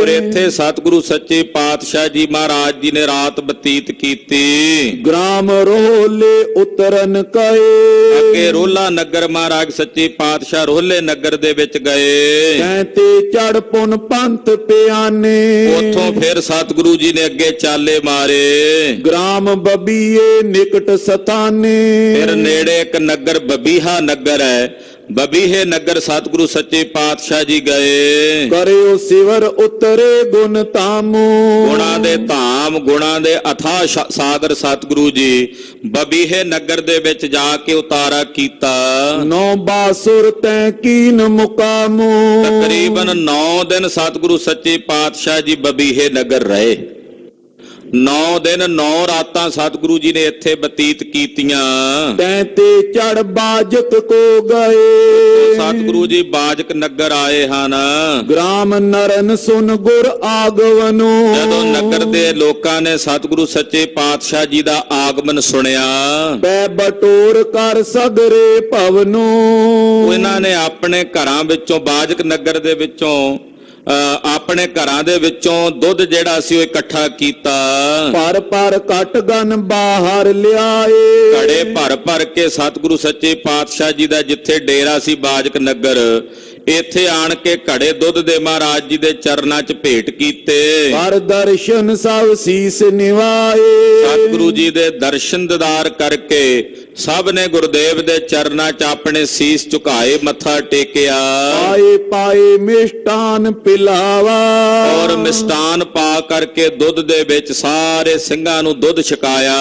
ਔਰ ਇੱਥੇ ਸਤਿਗੁਰੂ ਸੱਚੇ ਪਾਤਸ਼ਾਹ ਜੀ ਮਹਾਰਾਜ ਜੀ ਨੇ ਰਾਤ ਬਤੀਤ ਕੀਤੀ। ਗ੍ਰਾਮ ਰੋਲੇ ਉਤਰਨ ਕਏ। ਅੱਗੇ ਰੋਲਾ ਨਗਰ ਮਹਾਰਾਜ ਸੱਚੇ ਪਾਤਸ਼ਾਹ ਰੋਲੇ ਨਗਰ ਦੇ ਵਿੱਚ ਗਏ। ਤੈਂ ਤੇ ਚੜ ਪੁਨ ਪੰਥ ਪਿਆਨੇ। ਉੱਥੋਂ ਫਿਰ ਸਤਿਗੁਰੂ ਜੀ ਨੇ ਅੱਗੇ ਚਾਲੇ ਮਾਰੇ। ਗ੍ਰਾਮ ਬਬੀਏ ਨਿਕਟ ਸਤਾਨੇ। ਫਿਰ ਨੇੜੇ ਇੱਕ ਨਗਰ ਬਬੀਹਾ ਨਗਰ ਹੈ। ਬਬੀਹੇ ਨਗਰ ਸਤਿਗੁਰੂ ਸੱਚੇ ਪਾਤਸ਼ਾਹ ਜੀ ਗਏ। ਕਰਿਓ ਸਿਵਰ ਉਤਰੇ ਗੁਣ ਤਾਮੂ। ਗੁਣਾਂ ਦੇ ਧਾਮ, ਗੁਣਾਂ ਦੇ ਅਥਾਹ ਸਾਗਰ ਸਤਿਗੁਰੂ ਜੀ ਬਬੀਹੇ ਨਗਰ ਦੇ ਵਿੱਚ ਜਾ ਕੇ ਉਤਾਰਾ ਕੀਤਾ। ਨੌ ਬਾਸੁਰ ਤੈ ਕੀਨ ਮੁਕਾਮੂ। ਤਕਰੀਬਨ 9 ਦਿਨ ਸਤਿਗੁਰੂ ਸੱਚੇ ਪਾਤਸ਼ਾਹ ਜੀ ਬਬੀਹੇ ਨਗਰ ਰਹੇ। 9 ਦਿਨ 9 ਰਾਤਾਂ ਸਤਿਗੁਰੂ ਜੀ ਨੇ ਇੱਥੇ ਬਤੀਤ ਕੀਤੀਆਂ। ਤੈਂ ਤੇ ਚੜ ਬਾਜਕ ਕੋ ਗਏ। ਸਤਿਗੁਰੂ ਜੀ ਬਾਜਕ ਨਗਰ ਆਏ ਹਨ। ਗ੍ਰਾਮ ਨਰਨ ਸੁਨ ਗੁਰ ਆਗਵਨੋ। ਜਦੋਂ ਨਗਰ ਦੇ ਲੋਕਾਂ ਨੇ ਸਤਿਗੁਰੂ ਸੱਚੇ ਪਾਤਸ਼ਾਹ ਜੀ ਦਾ ਆਗਮਨ ਸੁਣਿਆ, ਪੈ ਬਟੋਰ ਕਰ ਸਗਰੇ ਭਵਨੋ। ਇਹਨਾਂ ਨੇ ਆਪਣੇ ਘਰਾਂ ਵਿੱਚੋਂ, ਬਾਜਕ ਨਗਰ ਦੇ ਵਿੱਚੋਂ ਆਪਣੇ ਘਰਾਂ ਦੇ ਵਿੱਚੋਂ ਦੁੱਧ ਜਿਹੜਾ ਸੀ ਉਹ ਇਕੱਠਾ ਕੀਤਾ। ਪਰ ਪਰ ਘਟ ਗਨ ਬਾਹਰ ਲਿਆਏ। ਘੜੇ ਭਰ ਭਰ ਕੇ ਸਤਿਗੁਰੂ ਸੱਚੇ ਪਾਤਸ਼ਾਹ ਜੀ ਦਾ ਜਿੱਥੇ ਡੇਰਾ ਸੀ ਬਾਜਕ ਨਗਰ, ਇੱਥੇ ਆਣ ਕੇ ਘੜੇ ਦੁੱਧ ਦੇ ਮਹਾਰਾਜ ਜੀ ਦੇ ਚਰਨਾਂ 'ਚ ਭੇਟ ਕੀਤੇ। ਪਰ ਦਰਸ਼ਨ ਸਭ ਸੀਸ ਨਿਵਾਏ। ਸਤਿਗੁਰੂ ਜੀ ਦੇ ਦਰਸ਼ਨ ਦੀਦਾਰ ਕਰਕੇ ਸਭ ਨੇ ਗੁਰਦੇਵ ਦੇ ਚਰਨਾਂ 'ਚ ਆਪਣੇ ਸੀਸ ਝੁਕਾਏ, ਮੱਥਾ ਟੇਕਿਆ। ਪਾਏ ਪਾਏ ਮਿਸ਼ਟਾਨ ਪਿਲਾਵਾ। ਔਰ ਮਿਸ਼ਟਾਨ ਪਾ ਕਰਕੇ ਦੁੱਧ ਦੇ ਵਿੱਚ ਸਾਰੇ ਸਿੰਘਾਂ ਨੂੰ ਦੁੱਧ ਛਕਾਇਆ।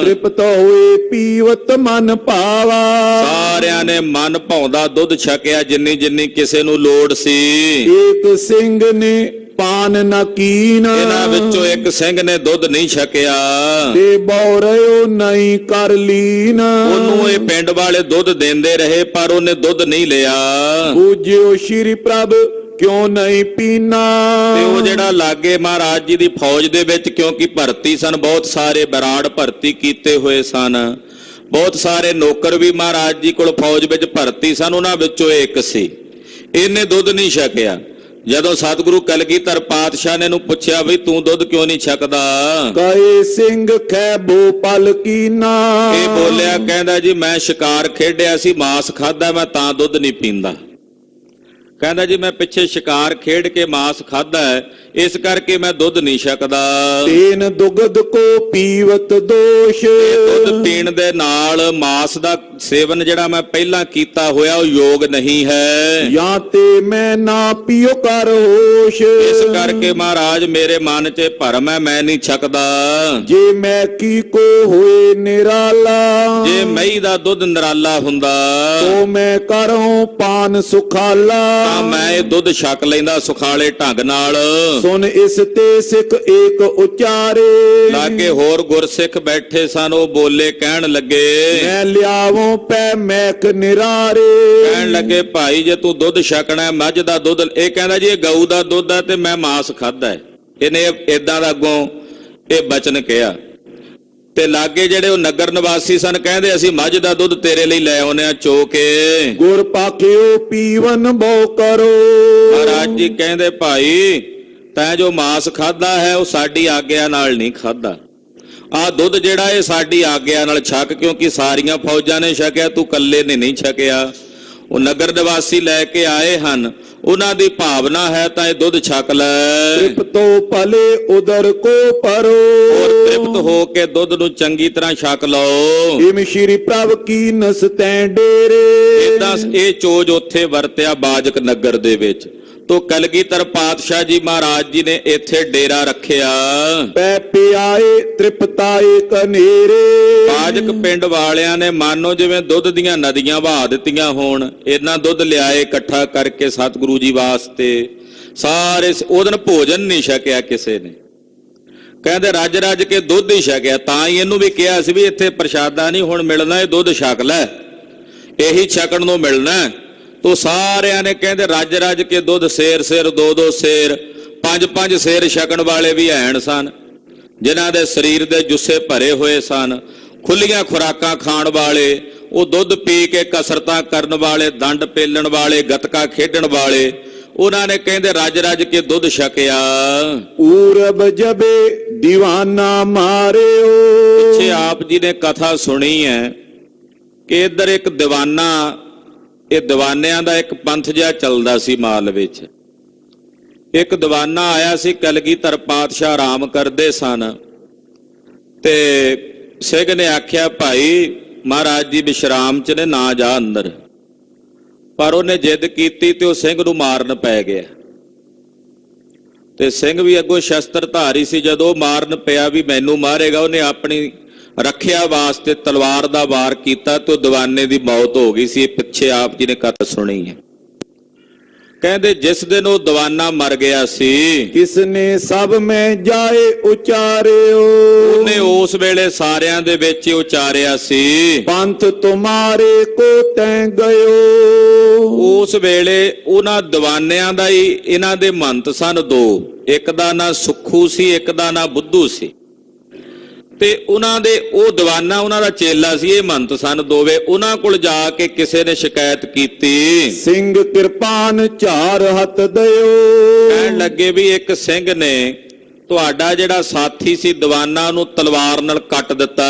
ਤ੍ਰਿਪਤ ਹੋਏ ਪੀਵਤ ਮਨ ਭਾਵਾ। ਸਾਰਿਆਂ ਨੇ ਮਨ ਭਾਉਂਦਾ ਦੁੱਧ ਛਕਿਆ, ਜਿੰਨੀ ਜਿੰਨੀ ਕਿਸੇ ਨੂੰ ਲੋੜ ਸੀ। ਇੱਕ ਸਿੰਘ ਨੇ ਪਾਨ ਨਾ ਕੀਨ। ਇਹਨਾਂ ਵਿੱਚੋਂ ਇੱਕ ਸਿੰਘ ਨੇ ਦੁੱਧ ਨਹੀਂ ਛਕਿਆ। ਤੇ ਬੌਰਿਓ ਨਹੀਂ ਕਰ ਲੀਨ। ਉਹਨੂੰ ਇਹ ਪਿੰਡ ਵਾਲੇ ਦੁੱਧ ਦਿੰਦੇ ਰਹੇ ਪਰ ਉਹਨੇ ਦੁੱਧ ਨਹੀਂ ਲਿਆ। ਬੂਝਿਓ ਸ਼੍ਰੀ ਪ੍ਰਭ ਕਿਉਂ ਨਹੀਂ ਪੀਨਾ। ਤੇ ਉਹ ਜਿਹੜਾ ਲਾਗੇ ਮਹਾਰਾਜ ਜੀ ਦੀ ਫੌਜ ਦੇ ਵਿੱਚ, ਕਿਉਂਕਿ ਭਰਤੀ ਸਨ, ਬਹੁਤ ਸਾਰੇ ਬਰਾੜ ਭਰਤੀ ਕੀਤੇ ਹੋਏ ਸਨ, ਬਹੁਤ ਸਾਰੇ ਨੌਕਰ ਵੀ ਮਹਾਰਾਜ ਜੀ ਕੋਲ ਫੌਜ ਵਿੱਚ ਭਰਤੀ ਸਨ, ਉਹਨਾਂ ਵਿੱਚੋਂ ਇੱਕ ਸੀ। ਇਹਨੇ ਦੁੱਧ ਨਹੀਂ ਛਕਿਆ। ਜਦੋਂ ਸਤਿਗੁਰੂ ਕਲਗੀਧਰ ਪਾਤਸ਼ਾਹ ਨੇ ਇਹਨੂੰ ਪੁੱਛਿਆ ਵੀ ਤੂੰ ਦੁੱਧ ਕਿਉਂ ਨਹੀਂ ਛਕਦਾ, ਕਏ ਸਿੰਘ ਖੈਬੋ ਪਲ ਕੀਨਾ। ਇਹ ਬੋਲਿਆ, ਕਹਿੰਦਾ ਜੀ ਮੈਂ ਸ਼ਿਕਾਰ ਖੇਡਿਆ ਸੀ, ਮਾਸ ਖਾਦਾ, ਮੈਂ ਤਾਂ ਦੁੱਧ ਨਹੀਂ ਪੀਂਦਾ। ਕਹਿੰਦਾ ਜੀ ਮੈਂ ਪਿੱਛੇ ਸ਼ਿਕਾਰ ਖੇਡ ਕੇ ਮਾਸ ਖਾਦਾ ਹੈ, ਇਸ ਕਰਕੇ ਮੈਂ ਦੁੱਧ ਨਹੀਂ ਛਕਦਾ। ਤੇਨ ਦੁਗਧ ਕੋ ਪੀਵਤ ਦੋਸ਼। ਦੁੱਧ ਪੀਣ ਦੇ ਨਾਲ ਮਾਸ ਦਾ ਸੇਵਨ ਜਿਹੜਾ ਮੈਂ ਪਹਿਲਾਂ ਕੀਤਾ ਹੋਇਆ ਉਹ ਯੋਗ ਨਹੀਂ ਹੈ। ਜਾਂ ਤੇ ਮੈਂ ਨਾ ਪੀਓ ਕਰ ਹੋਸ਼। ਇਸ ਕਰਕੇ ਮਹਾਰਾਜ ਮੇਰੇ ਮਨ 'ਚ ਭਰਮ ਹੈ, ਮੈਂ ਨਹੀਂ ਛਕਦਾ। ਜੇ ਮੈਂ ਕੀ ਕੋ ਹੋਏ ਨਿਰਾਲਾ। ਜੇ ਮਹੀਂ ਦਾ ਦੁੱਧ ਨਿਰਾਲਾ ਹੁੰਦਾ ਤੋ ਮੈਂ ਕਰੂੰ ਪਾਨ ਸੁਖਾਲਾ। ਤਾਂ ਮੈਂ ਇਹ ਦੁੱਧ ਛਕ ਲੈਂਦਾ ਸੁਖਾਲੇ ਢੰਗ ਨਾਲ। ਸੁਨ ਇਸ ਤੇ ਸਿੱਖ ਏਕ ਉਚਾਰੇ। ਲਾਗੇ ਹੋਰ ਗੁਰਸਿੱਖ ਬੈਠੇ ਸਨ, ਉਹ ਬੋਲੇ ਕਹਿਣ ਲੱਗੇ ਮੈਂ ਲਿਆਵੋਂ ਪੈ ਮੈਕ ਨਿਰਾਰੇ। ਕਹਿਣ ਲੱਗੇ ਭਾਈ ਜੇ ਤੂੰ ਦੁੱਧ ਛਕਣਾ ਮੱਝ ਦਾ ਦੁੱਧ, ਇਹ ਕਹਿੰਦਾ ਜੀ ਇਹ ਗਊ ਦਾ ਦੁੱਧ ਹੈ ਤੇ ਮੈਂ ਮਾਸ ਖਾਦਾ ਹੈ। ਇਹਨੇ ਏਦਾਂ ਦਾ ਅੱਗੋਂ ਇਹ ਬਚਨ ਕਿਹਾ। ਤੇ ਲਾਗੇ ਜਿਹੜੇ ਉਹ ਨਗਰ ਨਿਵਾਸੀ ਸਨ ਕਹਿੰਦੇ ਅਸੀਂ ਮੱਝ ਦਾ ਦੁੱਧ ਤੇਰੇ ਲਈ ਲੈ ਆਉਨੇ ਆ ਚੋ ਕੇ। ਗੁਰ ਪਾਖਿਓ ਪੀਵਨ ਬਹੁ ਕਰੋ। ਮਹਾਰਾਜ ਜੀ ਕਹਿੰਦੇ ਭਾਈ ਤੈਂ ਜੋ ਮਾਸ ਖਾਦਾ ਹੈ ਉਹ ਸਾਡੀ ਆਗਿਆ ਨਾਲ ਨਹੀਂ ਖਾਦਾ। ਆਹ ਦੁੱਧ ਜਿਹੜਾ ਇਹ ਸਾਡੀ ਆਗਿਆ ਨਾਲ ਛਕ, ਕਿਉਂਕਿ ਸਾਰੀਆਂ ਫੌਜਾਂ ਨੇ ਛਕਿਆ, ਤੂੰ ਕੱਲੇ ਨੇ ਨਹੀਂ ਛਕਿਆ। ਉਹ ਨਗਰ ਨਿਵਾਸੀ ਲੈ ਕੇ ਆਏ ਹਨ, ਉਹਨਾਂ ਦੀ ਭਾਵਨਾ ਹੈ ਤਾਂ ਇਹ ਦੁੱਧ ਛਕ ਲੈ। ਤ੍ਰਿਪਤੋ ਭਲੇ ਉਦਰ ਕੋ ਪਰੋ। ਔਰ ਤ੍ਰਿਪਤ ਹੋ ਕੇ ਦੁੱਧ ਨੂੰ ਚੰਗੀ ਤਰ੍ਹਾਂ ਛਕ ਲਓ। ਇਮ ਸ਼੍ਰੀ ਪ੍ਰਭ ਕੀ ਨਸਤੈ ਡੇਰੇ। ਇਦਾਂ ਇਹ ਚੋਜ ਉੱਥੇ ਵਰਤਿਆ ਬਾਜਕ ਨਗਰ ਦੇ ਵਿੱਚ। ਤੋ ਕਲਗੀਧਰ ਪਾਤਸ਼ਾਹ ਜੀ ਮਹਾਰਾਜ ਜੀ ਨੇ ਇੱਥੇ ਡੇਰਾ ਰੱਖਿਆ। ਪੈ ਪਿਆਏ ਤ੍ਰਿਪਤਾਏ ਕਨੇਰੇ। ਬਾਜਕ ਪਿੰਡ ਵਾਲਿਆਂ ਨੇ ਮਾਨੋ ਜਿਵੇਂ ਦੁੱਧ ਦੀਆਂ ਨਦੀਆਂ ਵਹਾ ਦਿੱਤੀਆਂ ਹੋਣ, ਇਹਨਾਂ ਦੁੱਧ ਲਿਆਏ ਇਕੱਠਾ ਕਰਕੇ ਸਤਿਗੁਰੂ ਜੀ ਵਾਸਤੇ। ਸਾਰੇ ਉਹ ਦਿਨ ਭੋਜਨ ਨਹੀਂ ਛਕਿਆ ਕਿਸੇ ਨੇ, ਕਹਿੰਦੇ ਰੱਜ ਰੱਜ ਕੇ ਦੁੱਧ ਹੀ ਛਕਿਆ। ਤਾਂ ਹੀ ਇਹਨੂੰ ਵੀ ਕਿਹਾ ਸੀ ਵੀ ਇੱਥੇ ਪ੍ਰਸ਼ਾਦਾ ਨਹੀਂ ਹੁਣ ਮਿਲਣਾ, ਇਹ ਦੁੱਧ ਛਕ ਲੈ, ਇਹੀ ਛਕਣ ਨੂੰ ਮਿਲਣਾ। ਤੋ ਸਾਰਿਆਂ ਨੇ ਕਹਿੰਦੇ ਰੱਜ ਰੱਜ ਕੇ ਦੁੱਧ, ਸੇਰ ਸੇਰ, ਦੋ ਦੋ ਸੇਰ, ਪੰਜ ਪੰਜ ਸੇਰ ਛਕਣ ਵਾਲੇ ਵੀ ਹੈਣ ਸਨ, ਜਿਨ੍ਹਾਂ ਦੇ ਸਰੀਰ ਦੇ ਜੁੱਸੇ ਭਰੇ ਹੋਏ ਸਨ, ਖੁੱਲੀਆਂ ਖੁਰਾਕਾਂ ਖਾਣ ਵਾਲੇ, ਉਹ ਦੁੱਧ ਪੀ ਕੇ ਕਸਰਤਾਂ ਕਰਨ ਵਾਲੇ, ਦੰਡ ਪੇਲਣ ਵਾਲੇ, ਗਤਕਾ ਖੇਡਣ ਵਾਲੇ, ਉਹਨਾਂ ਨੇ ਕਹਿੰਦੇ ਰੱਜ ਰੱਜ ਕੇ ਦੁੱਧ ਛਕਿਆ। ਊਰਬ ਜਬੇ ਦੀਵਾਨਾ ਮਾਰਿਓ। ਪਿੱਛੇ ਆਪ ਜੀ ਨੇ ਕਥਾ ਸੁਣੀ ਹੈ ਕਿ ਇੱਧਰ ਇੱਕ ਦੀਵਾਨਾ, ਇਹ ਦੀਵਾਨਿਆਂ ਦਾ ਇੱਕ ਪੰਥ ਜਿਹਾ ਚੱਲਦਾ ਸੀ ਮਾਲ ਵਿੱਚ। ਇੱਕ ਦੀਵਾਨਾ ਆਇਆ ਸੀ, ਕਲਗੀਧਰ ਪਾਤਸ਼ਾਹ ਆਰਾਮ ਕਰਦੇ ਸਨ ਤੇ ਸਿੰਘ ਨੇ ਆਖਿਆ ਭਾਈ ਮਹਾਰਾਜ ਜੀ ਵਿਸ਼ਰਾਮ ਚ ਨੇ, ਨਾ ਜਾ ਅੰਦਰ। ਪਰ ਉਹਨੇ ਜਿੱਦ ਕੀਤੀ ਤੇ ਉਹ ਸਿੰਘ ਨੂੰ ਮਾਰਨ ਪੈ ਗਿਆ। ਤੇ ਸਿੰਘ ਵੀ ਅੱਗੋਂ ਸ਼ਸਤਰ ਧਾਰੀ ਸੀ, ਜਦੋਂ ਮਾਰਨ ਪਿਆ ਵੀ ਮੈਨੂੰ ਮਾਰੇਗਾ, ਉਹਨੇ ਆਪਣੀ ਰੱਖਿਆ ਵਾਸਤੇ ਤਲਵਾਰ ਦਾ ਵਾਰ ਕੀਤਾ ਤੇ ਦੀਵਾਨੇ ਦੀ ਮੌਤ ਹੋ ਗਈ ਸੀ। ਪਿੱਛੇ ਆਪ ਜੀ ਨੇ ਕਥਾ ਸੁਣੀ ਹੈ। ਕਹਿੰਦੇ ਜਿਸ ਦਿਨ ਉਹ ਦੀਵਾਨਾ ਮਰ ਗਿਆ ਸੀ, ਕਿਸਨੇ ਸਭ ਮੈਂ ਜਾਏ ਉਚਾਰਿਓ। ਉਹਨੇ ਉਸ ਵੇਲੇ ਸਾਰਿਆਂ ਦੇ ਵਿੱਚ ਉਚਾਰਿਆ ਸੀ, ਪੰਥ ਤੁਮਾਰੇ ਕੋ ਤੈ ਗਇਓ। ਉਸ ਵੇਲੇ ਉਹਨਾਂ ਦੀਵਾਨਿਆਂ ਦਾ ਹੀ, ਇਹਨਾਂ ਦੇ ਮਹੰਤ ਸਨ ਦੋ, ਇੱਕ ਦਾ ਨਾਂ ਸੁੱਖੂ ਸੀ, ਇੱਕ ਦਾ ਨਾਂ ਬੁੱਧੂ ਸੀ। ਤੇ ਉਹਨਾਂ ਦੇ ਉਹ ਦੀਵਾਨਾ ਉਹਨਾਂ ਦਾ ਚੇਲਾ ਸੀ, ਇਹ ਮਹੰਤ ਸਨ ਦੋਵੇਂ। ਉਹਨਾਂ ਕੋਲ ਜਾ ਕੇ ਕਿਸੇ ਨੇ ਸ਼ਿਕਾਇਤ ਕੀਤੀ, ਸਿੰਘ ਕਿਰਪਾਨ ਝਾਰ ਹੱਥ ਦਿਓ। ਕਹਿਣ ਲੱਗੇ ਵੀ ਇੱਕ ਸਿੰਘ ਨੇ ਤੁਹਾਡਾ ਜਿਹੜਾ ਸਾਥੀ ਸੀ ਦੀਵਾਨਾ, ਉਹਨੂੰ ਤਲਵਾਰ ਨਾਲ ਕੱਟ ਦਿੱਤਾ।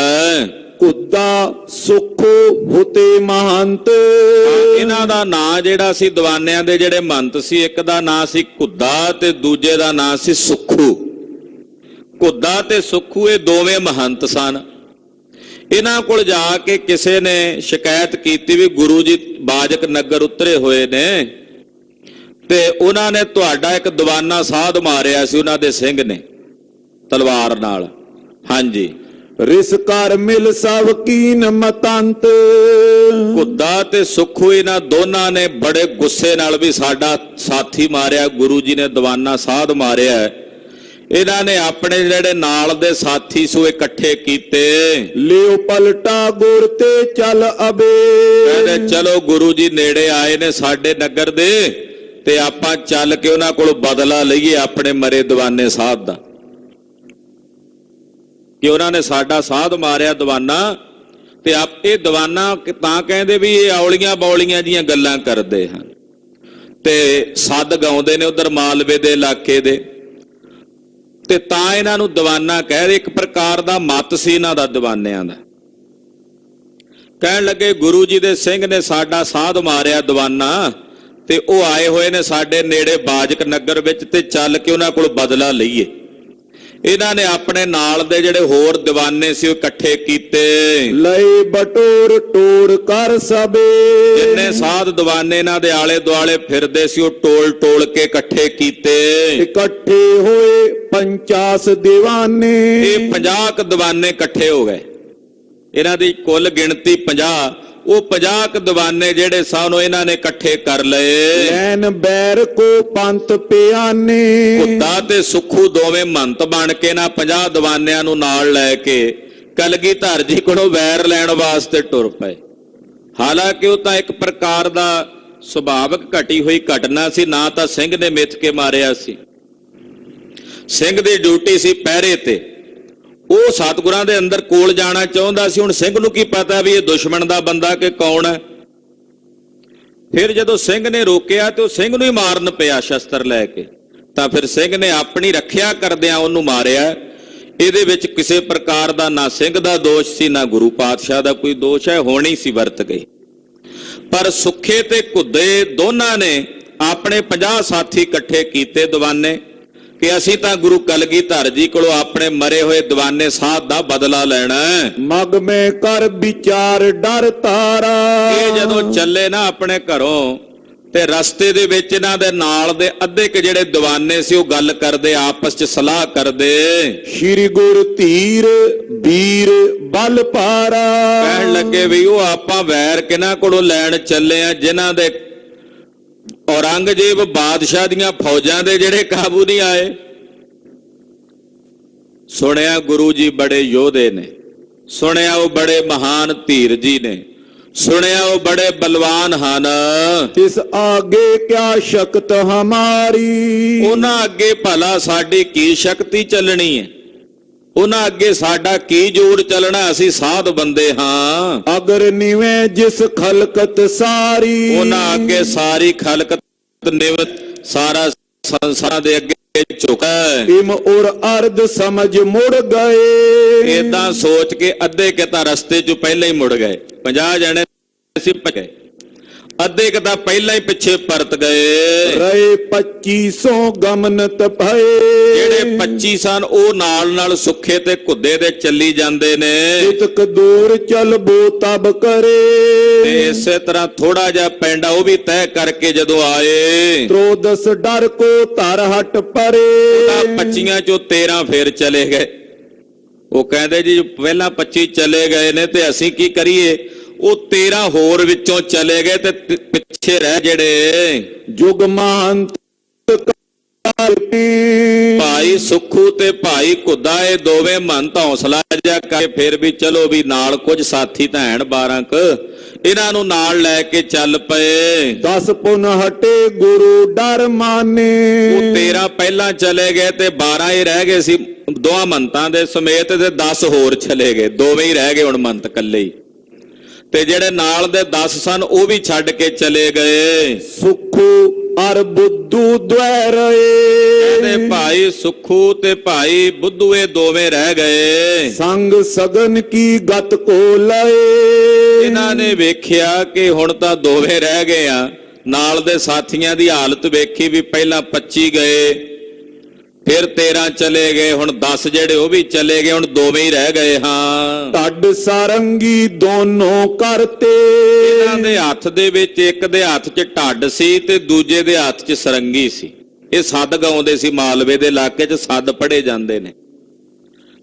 ਕੁੱਦਾ ਸੁਖੋ ਹੁਤੇ ਮਹੰਤ। ਇਹਨਾਂ ਦਾ ਨਾਂ ਜਿਹੜਾ ਸੀ ਦੀਵਾਨਿਆਂ ਦੇ ਜਿਹੜੇ ਮਹੰਤ ਸੀ, ਇੱਕ ਦਾ ਨਾਂ ਸੀ ਕੁੱਦਾ ਤੇ ਦੂਜੇ ਦਾ ਨਾਂ ਸੀ ਸੁੱਖੂ। ਕੁੱਦਾ ਤੇ ਸੁੱਖੂ ਇਹ ਦੋਵੇਂ ਮਹੰਤ ਸਨ। ਇਹਨਾਂ ਕੋਲ ਜਾ ਕੇ ਕਿਸੇ ਨੇ ਸ਼ਿਕਾਇਤ ਕੀਤੀ ਵੀ ਗੁਰੂ ਜੀ ਬਾਜਕ ਨਗਰ ਉਤਰੇ ਹੋਏ ਨੇ ਤੇ ਉਹਨਾਂ ਨੇ ਤੁਹਾਡਾ ਇੱਕ ਦੀਵਾਨਾ ਸਾਧ ਮਾਰਿਆ ਸੀ, ਉਹਨਾਂ ਦੇ ਸਿੰਘ ਨੇ ਤਲਵਾਰ ਨਾਲ। ਹਾਂਜੀ, ਰਿਸ ਕਰ ਮਿਲ ਸਭ ਕੀਨ ਮਤੰਤ। ਕੁੱਦਾ ਤੇ ਸੁੱਖੂ ਇਹਨਾਂ ਦੋਨਾਂ ਨੇ ਬੜੇ ਗੁੱਸੇ ਨਾਲ ਵੀ ਸਾਡਾ ਸਾਥੀ ਮਾਰਿਆ, ਗੁਰੂ ਜੀ ਨੇ ਦੀਵਾਨਾ ਸਾਧ ਮਾਰਿਆ। ਇਹਨਾਂ ਨੇ ਆਪਣੇ ਜਿਹੜੇ ਨਾਲ ਦੇ ਸਾਥੀ ਸੋ ਇਕੱਠੇ ਕੀਤੇ, ਲਿਓ ਪਲਟਾ ਗੁਰ ਤੇ ਚੱਲ ਅਬੇ। ਕਹਿੰਦੇ ਚਲੋ ਗੁਰੂ ਜੀ ਨੇੜੇ ਆਏ ਨੇ ਸਾਡੇ ਨਗਰ ਦੇ, ਤੇ ਆਪਾਂ ਚੱਲ ਕੇ ਉਹਨਾਂ ਕੋਲ ਬਦਲਾ ਲਈਏ ਆਪਣੇ ਮਰੇ ਦੀਵਾਨੇ ਸਾਧ ਦਾ, ਕਿ ਉਹਨਾਂ ਨੇ ਸਾਡਾ ਸਾਧ ਮਾਰਿਆ ਦੀਵਾਨਾ। ਤੇ ਇਹ ਦੀਵਾਨਾ ਤਾਂ ਕਹਿੰਦੇ ਵੀ ਇਹ ਔਲੀਆਂ ਬੌਲੀਆਂ ਜੀਆਂ ਗੱਲਾਂ ਕਰਦੇ ਹਨ ਤੇ ਸੱਦ ਗਾਉਂਦੇ ਨੇ ਉਧਰ ਮਾਲਵੇ ਦੇ ਇਲਾਕੇ ਦੇ, ਤੇ ਤਾਂ ਇਹਨਾਂ ਨੂੰ ਦੀਵਾਨਾ ਕਹਿ, ਇੱਕ ਪ੍ਰਕਾਰ ਦਾ ਮਤ ਸੀ ਇਹਨਾਂ ਦਾ ਦੀਵਾਨਿਆਂ ਦਾ। ਕਹਿਣ ਲੱਗੇ ਗੁਰੂ ਜੀ ਦੇ ਸਿੰਘ ਨੇ ਸਾਡਾ ਸਾਧ ਮਾਰਿਆ ਦੀਵਾਨਾ, ਤੇ ਉਹ ਆਏ ਹੋਏ ਨੇ ਸਾਡੇ ਨੇੜੇ ਬਾਜਕ ਨਗਰ ਵਿੱਚ, ਤੇ ਚੱਲ ਕੇ ਉਹਨਾਂ ਕੋਲ ਬਦਲਾ ਲਈਏ। ਇਹਨਾਂ ਨੇ ਆਪਣੇ ਨਾਲ ਦੇ ਜਿਹੜੇ ਹੋਰ ਦੀਵਾਨੇ ਸੀ ਉਹ ਇਕੱਠੇ ਕੀਤੇ, ਲਏ ਬਟੋਰ ਟੋਰ ਕਰ ਸਭੇ। ਜਿੰਨੇ ਸਾਧ ਦੀਵਾਨੇ ਇਹਨਾਂ ਦੇ ਆਲੇ ਦੁਆਲੇ ਫਿਰਦੇ ਸੀ ਉਹ ਟੋਲ ਟੋਲ ਕੇ ਇਕੱਠੇ ਕੀਤੇ। ਇਕੱਠੇ ਹੋਏ 50 ਦੀਵਾਨੇ। ਇਹ 50 ਦੀਵਾਨੇ ਇਕੱਠੇ ਹੋ ਗਏ। ਇਹਨਾਂ ਦੀ ਕੁੱਲ ਗਿਣਤੀ 50। ਉਹ 50 ਦੀਵਾਨੇ ਜਿਹੜੇ ਸਨ ਉਹ ਇਹਨਾਂ ਨੇ ਇਕੱਠੇ ਕਰ ਲਏ। ਲੈਨ ਬੈਰ ਕੋ ਪੰਥ ਪਿਆਨੇ। ਕੁੱਤਾ ਤੇ ਸੁੱਖੂ ਦੋਵੇਂ ਮੰਤ ਬਣ ਕੇ ਨਾ 50 ਦੀਵਾਨਿਆਂ ਨੂੰ ਨਾਲ ਲੈ ਕੇ ਕਲਗੀਧਰ ਜੀ ਕੋਲੋਂ ਵੈਰ ਲੈਣ ਵਾਸਤੇ ਟੁਰ ਪਏ। ਹਾਲਾਂਕਿ ਉਹ ਤਾਂ ਇੱਕ ਪ੍ਰਕਾਰ ਦਾ ਸੁਭਾਵਿਕ ਘਟੀ ਹੋਈ ਘਟਨਾ ਸੀ, ਨਾ ਤਾਂ ਸਿੰਘ ਨੇ ਮਿੱਥ ਕੇ ਮਾਰਿਆ ਸੀ। ਸਿੰਘ ਦੀ ਡਿਊਟੀ ਸੀ ਪਹਿਰੇ ਤੇ। ਉਹ ਸਤਿਗੁਰਾਂ ਦੇ ਅੰਦਰ ਕੋਲ ਜਾਣਾ ਚਾਹੁੰਦਾ ਸੀ। ਹੁਣ ਸਿੰਘ ਨੂੰ ਕੀ ਪਤਾ ਵੀ ਇਹ ਦੁਸ਼ਮਣ ਦਾ ਬੰਦਾ ਕਿ ਕੌਣ ਹੈ। ਫਿਰ ਜਦੋਂ ਸਿੰਘ ਨੇ ਰੋਕਿਆ ਤੇ ਉਹ ਸਿੰਘ ਨੂੰ ਹੀ ਮਾਰਨ ਪਿਆ ਸ਼ਸਤਰ ਲੈ ਕੇ, ਤਾਂ ਫਿਰ ਸਿੰਘ ਨੇ ਆਪਣੀ ਰੱਖਿਆ ਕਰਦਿਆਂ ਉਹਨੂੰ ਮਾਰਿਆ। ਇਹਦੇ ਵਿੱਚ ਕਿਸੇ ਪ੍ਰਕਾਰ ਦਾ ਨਾ ਸਿੰਘ ਦਾ ਦੋਸ਼ ਸੀ, ਨਾ ਗੁਰੂ ਪਾਤਸ਼ਾਹ ਦਾ ਕੋਈ ਦੋਸ਼ ਹੈ। ਹੋਣੀ ਸੀ ਵਰਤ ਗਈ। ਪਰ ਸੁੱਖੇ ਤੇ ਘੁੱਦੇ ਦੋਨਾਂ ਨੇ ਆਪਣੇ 50 ਸਾਥੀ ਇਕੱਠੇ ਕੀਤੇ ਦੀਵਾਨੇ, ਕਿ ਅਸੀਂ ਤਾਂ ਗੁਰੂ ਕਲਗੀਧਰ ਜੀ ਕੋਲੋਂ ਆਪਣੇ ਮਰੇ ਹੋਏ ਦੀਵਾਨੇ ਸਾਧ ਦਾ ਬਦਲਾ ਲੈਣਾ। ਮਗ ਮੈਂ ਕਰ ਵਿਚਾਰ ਡਰ ਤਾਰਾ। ਇਹ ਜਦੋਂ ਚੱਲੇ ਨਾ ਆਪਣੇ ਘਰੋਂ, ਤੇ ਰਸਤੇ ਦੇ ਵਿੱਚ ਇਹਨਾਂ ਦੇ ਨਾਲ ਦੇ ਅੱਧੇ ਕੁ ਜਿਹੜੇ ਦੀਵਾਨੇ ਸੀ ਉਹ ਗੱਲ ਕਰਦੇ, ਆਪਸ 'ਚ ਸਲਾਹ ਕਰਦੇ। ਸ਼੍ਰੀ ਗੁਰ ਧੀਰ ਵੀਰ ਬਲ ਪਾਰਾ। ਕਹਿਣ ਲੱਗੇ ਵੀ ਉਹ ਆਪਾਂ ਵੈਰ ਕਿਹਨਾਂ ਕੋਲੋਂ ਲੈਣ ਚੱਲੇ ਆ, ਜਿਨ੍ਹਾਂ ਦੇ ਔਰੰਗਜ਼ੇਬ ਬਾਦਸ਼ਾਹ ਦੀਆਂ ਫੌਜਾਂ ਦੇ ਜਿਹੜੇ ਕਾਬੂ ਨਹੀਂ ਆਏ। ਸੁਣਿਆ ਗੁਰੂ ਜੀ ਬੜੇ ਯੋਧੇ ਨੇ, ਸੁਣਿਆ ਉਹ ਬੜੇ ਮਹਾਨ ਧੀਰ ਜੀ ਨੇ, ਸੁਣਿਆ ਉਹ ਬੜੇ ਬਲਵਾਨ ਹਨ। ਤਿਸ ਆਗੇ ਕਿਆ ਸ਼ਕਤ ਹਮਾਰੀ। ਉਹਨਾਂ ਅੱਗੇ ਭਲਾ ਸਾਡੀ ਕੀ ਸ਼ਕਤੀ ਚੱਲਣੀ ਹੈ, ਉਹਨਾਂ ਅੱਗੇ ਸਾਡਾ ਕੀ ਜੋਰ ਚੱਲਣਾ। ਅਸੀਂ ਸਾਧ ਬੰਦੇ ਹਾਂ। ਅਗਰ ਨਿਵੇਂ ਜਿਸ ਖਲਕਤ ਸਾਰੀ। ਉਹਨਾਂ ਅੱਗੇ ਸਾਰੀ ਖਲਕਤ ਨਿਵਤ ਸਾਰਾ ਸੰਸਾਰ ਦੇ ਅੱਗੇ ਝੁਕਾ। ਇਮ ਔਰ ਅਰਧ ਸਮਝ ਮੁੜ ਗਏ। ਏਦਾਂ ਸੋਚ ਕੇ ਅੱਧੇ ਕਿ ਤਾਂ ਰਸਤੇ 'ਚ ਪਹਿਲਾਂ ਹੀ ਮੁੜ ਗਏ। 50 ਜਣੇ ਸੀ ਪਏ, ਅੱਧੇ ਕਿ ਤਾਂ ਪਹਿਲਾਂ ਹੀ ਪਿੱਛੇ ਪਰਤ ਗਏ। ਰਹੇ 2500 ਗਮਨਤ ਭਏ। ਜਿਹੜੇ 25 ਸਨ ਉਹ ਨਾਲ ਨਾਲ ਸੁੱਖੇ ਤੇ ਘੁੱਦੇ ਦੇ ਚੱਲੀ ਜਾਂਦੇ ਨੇ। ਇਤਕ ਦੂਰ ਚਲਬੋ ਤਬ ਕਰੇ। ਤੇ ਇਸੇ ਤਰ੍ਹਾਂ ਥੋੜਾ ਜਿਹਾ ਪੈਂਡਾ ਉਹ ਵੀ ਤੈਅ ਕਰਕੇ ਜਦੋਂ ਆਏ, ਤਰੋਦਸ ਡਰ ਕੋ ਧਰ ਹਟ ਪਰੇ। 25 ਚੋਂ 13 ਫੇਰ ਚਲੇ ਗਏ। ਉਹ ਕਹਿੰਦੇ ਜੀ ਪਹਿਲਾਂ 25 ਚਲੇ ਗਏ ਨੇ ਤੇ ਅਸੀਂ ਕੀ ਕਰੀਏ। ਉਹ 13 ਹੋਰ ਵਿੱਚੋਂ ਚਲੇ ਗਏ ਤੇ ਪਿੱਛੇ ਰਹਿ ਜਿਹੜੇ ਜੁਗ ਮਹੰਤ ਭਾਈ ਸੁੱਖੂ ਤੇ ਭਾਈ ਘੁੱਦਾ, ਇਹ ਦੋਵੇਂ ਮਹੰਤ ਹੌਸਲਾ ਜਿਹਾ ਕਰਕੇ ਫਿਰ ਵੀ ਚਲੋ ਵੀ ਨਾਲ ਕੁਝ ਸਾਥੀ ਤਾਂ ਹੈਣ 12 ਕ, ਇਹਨਾਂ ਨੂੰ ਨਾਲ ਲੈ ਕੇ ਚੱਲ ਪਏ। 10 ਪੁਨ ਹਟੇ ਗੁਰੂ ਡਰ ਮਾਨੇ। ਉਹ 13 ਪਹਿਲਾਂ ਚਲੇ ਗਏ ਤੇ 12 ਹੀ ਰਹਿ ਗਏ ਸੀ ਦੋਹਾਂ ਮਹੰਤਾਂ ਦੇ ਸਮੇਤ, ਤੇ 10 ਹੋਰ ਚਲੇ ਗਏ। ਦੋਵੇਂ ਹੀ ਰਹਿ ਗਏ ਹੁਣ ਮਹੰਤ ਇਕੱਲੇ ਹੀ। ਤੇ ਜਿਹੜੇ ਨਾਲ ਦੇ 10 ਸਨ ਉਹ ਵੀ ਛੱਡ ਕੇ ਚਲੇ ਗਏ। ਸੁਖੂ ਅਰ ਬੁੱਧੂ ਦ્વੈ ਰਹੇ। ਤੇ ਭਾਈ ਸੁੱਖੂ ਤੇ ਭਾਈ ਬੁੱਧੂ ਇਹ ਦੋਵੇਂ ਰਹਿ ਗਏ। ਸੰਗ ਸਗਨ ਕੀ ਗਤ ਕੋ ਲਏ। ਇਹਨਾਂ ਨੇ ਵੇਖਿਆ ਕਿ ਹੁਣ ਤਾਂ ਦੋਵੇਂ ਰਹਿ ਗਏ ਆ। ਨਾਲ ਦੇ ਸਾਥੀਆਂ ਦੀ ਹਾਲਤ ਵੇਖੀ ਵੀ ਪਹਿਲਾਂ 25 ਗਏ, ਫਿਰ 13 ਚਲੇ ਗਏ, ਹੁਣ 10 ਜਿਹੜੇ ਉਹ ਵੀ ਚਲੇ ਗਏ, ਹੁਣ ਦੋਵੇਂ ਹੀ ਰਹਿ ਗਏ ਹਾਂ। ਢੱਡ ਸਾਰੰਗੀ ਦੋਨੋਂ ਕਰਤੇ। ਇਹਨਾਂ ਦੇ ਹੱਥ ਦੇ ਵਿੱਚ ਇੱਕ ਦੇ ਹੱਥ 'ਚ ਢੱਡ ਸੀ ਤੇ ਦੂਜੇ ਦੇ ਹੱਥ 'ਚ ਸਰੰਗੀ ਸੀ। ਇਹ ਸੱਦ ਗਾਉਂਦੇ ਸੀ। ਮਾਲਵੇ ਦੇ ਇਲਾਕੇ 'ਚ ਸੱਦ ਪੜੇ ਜਾਂਦੇ ਨੇ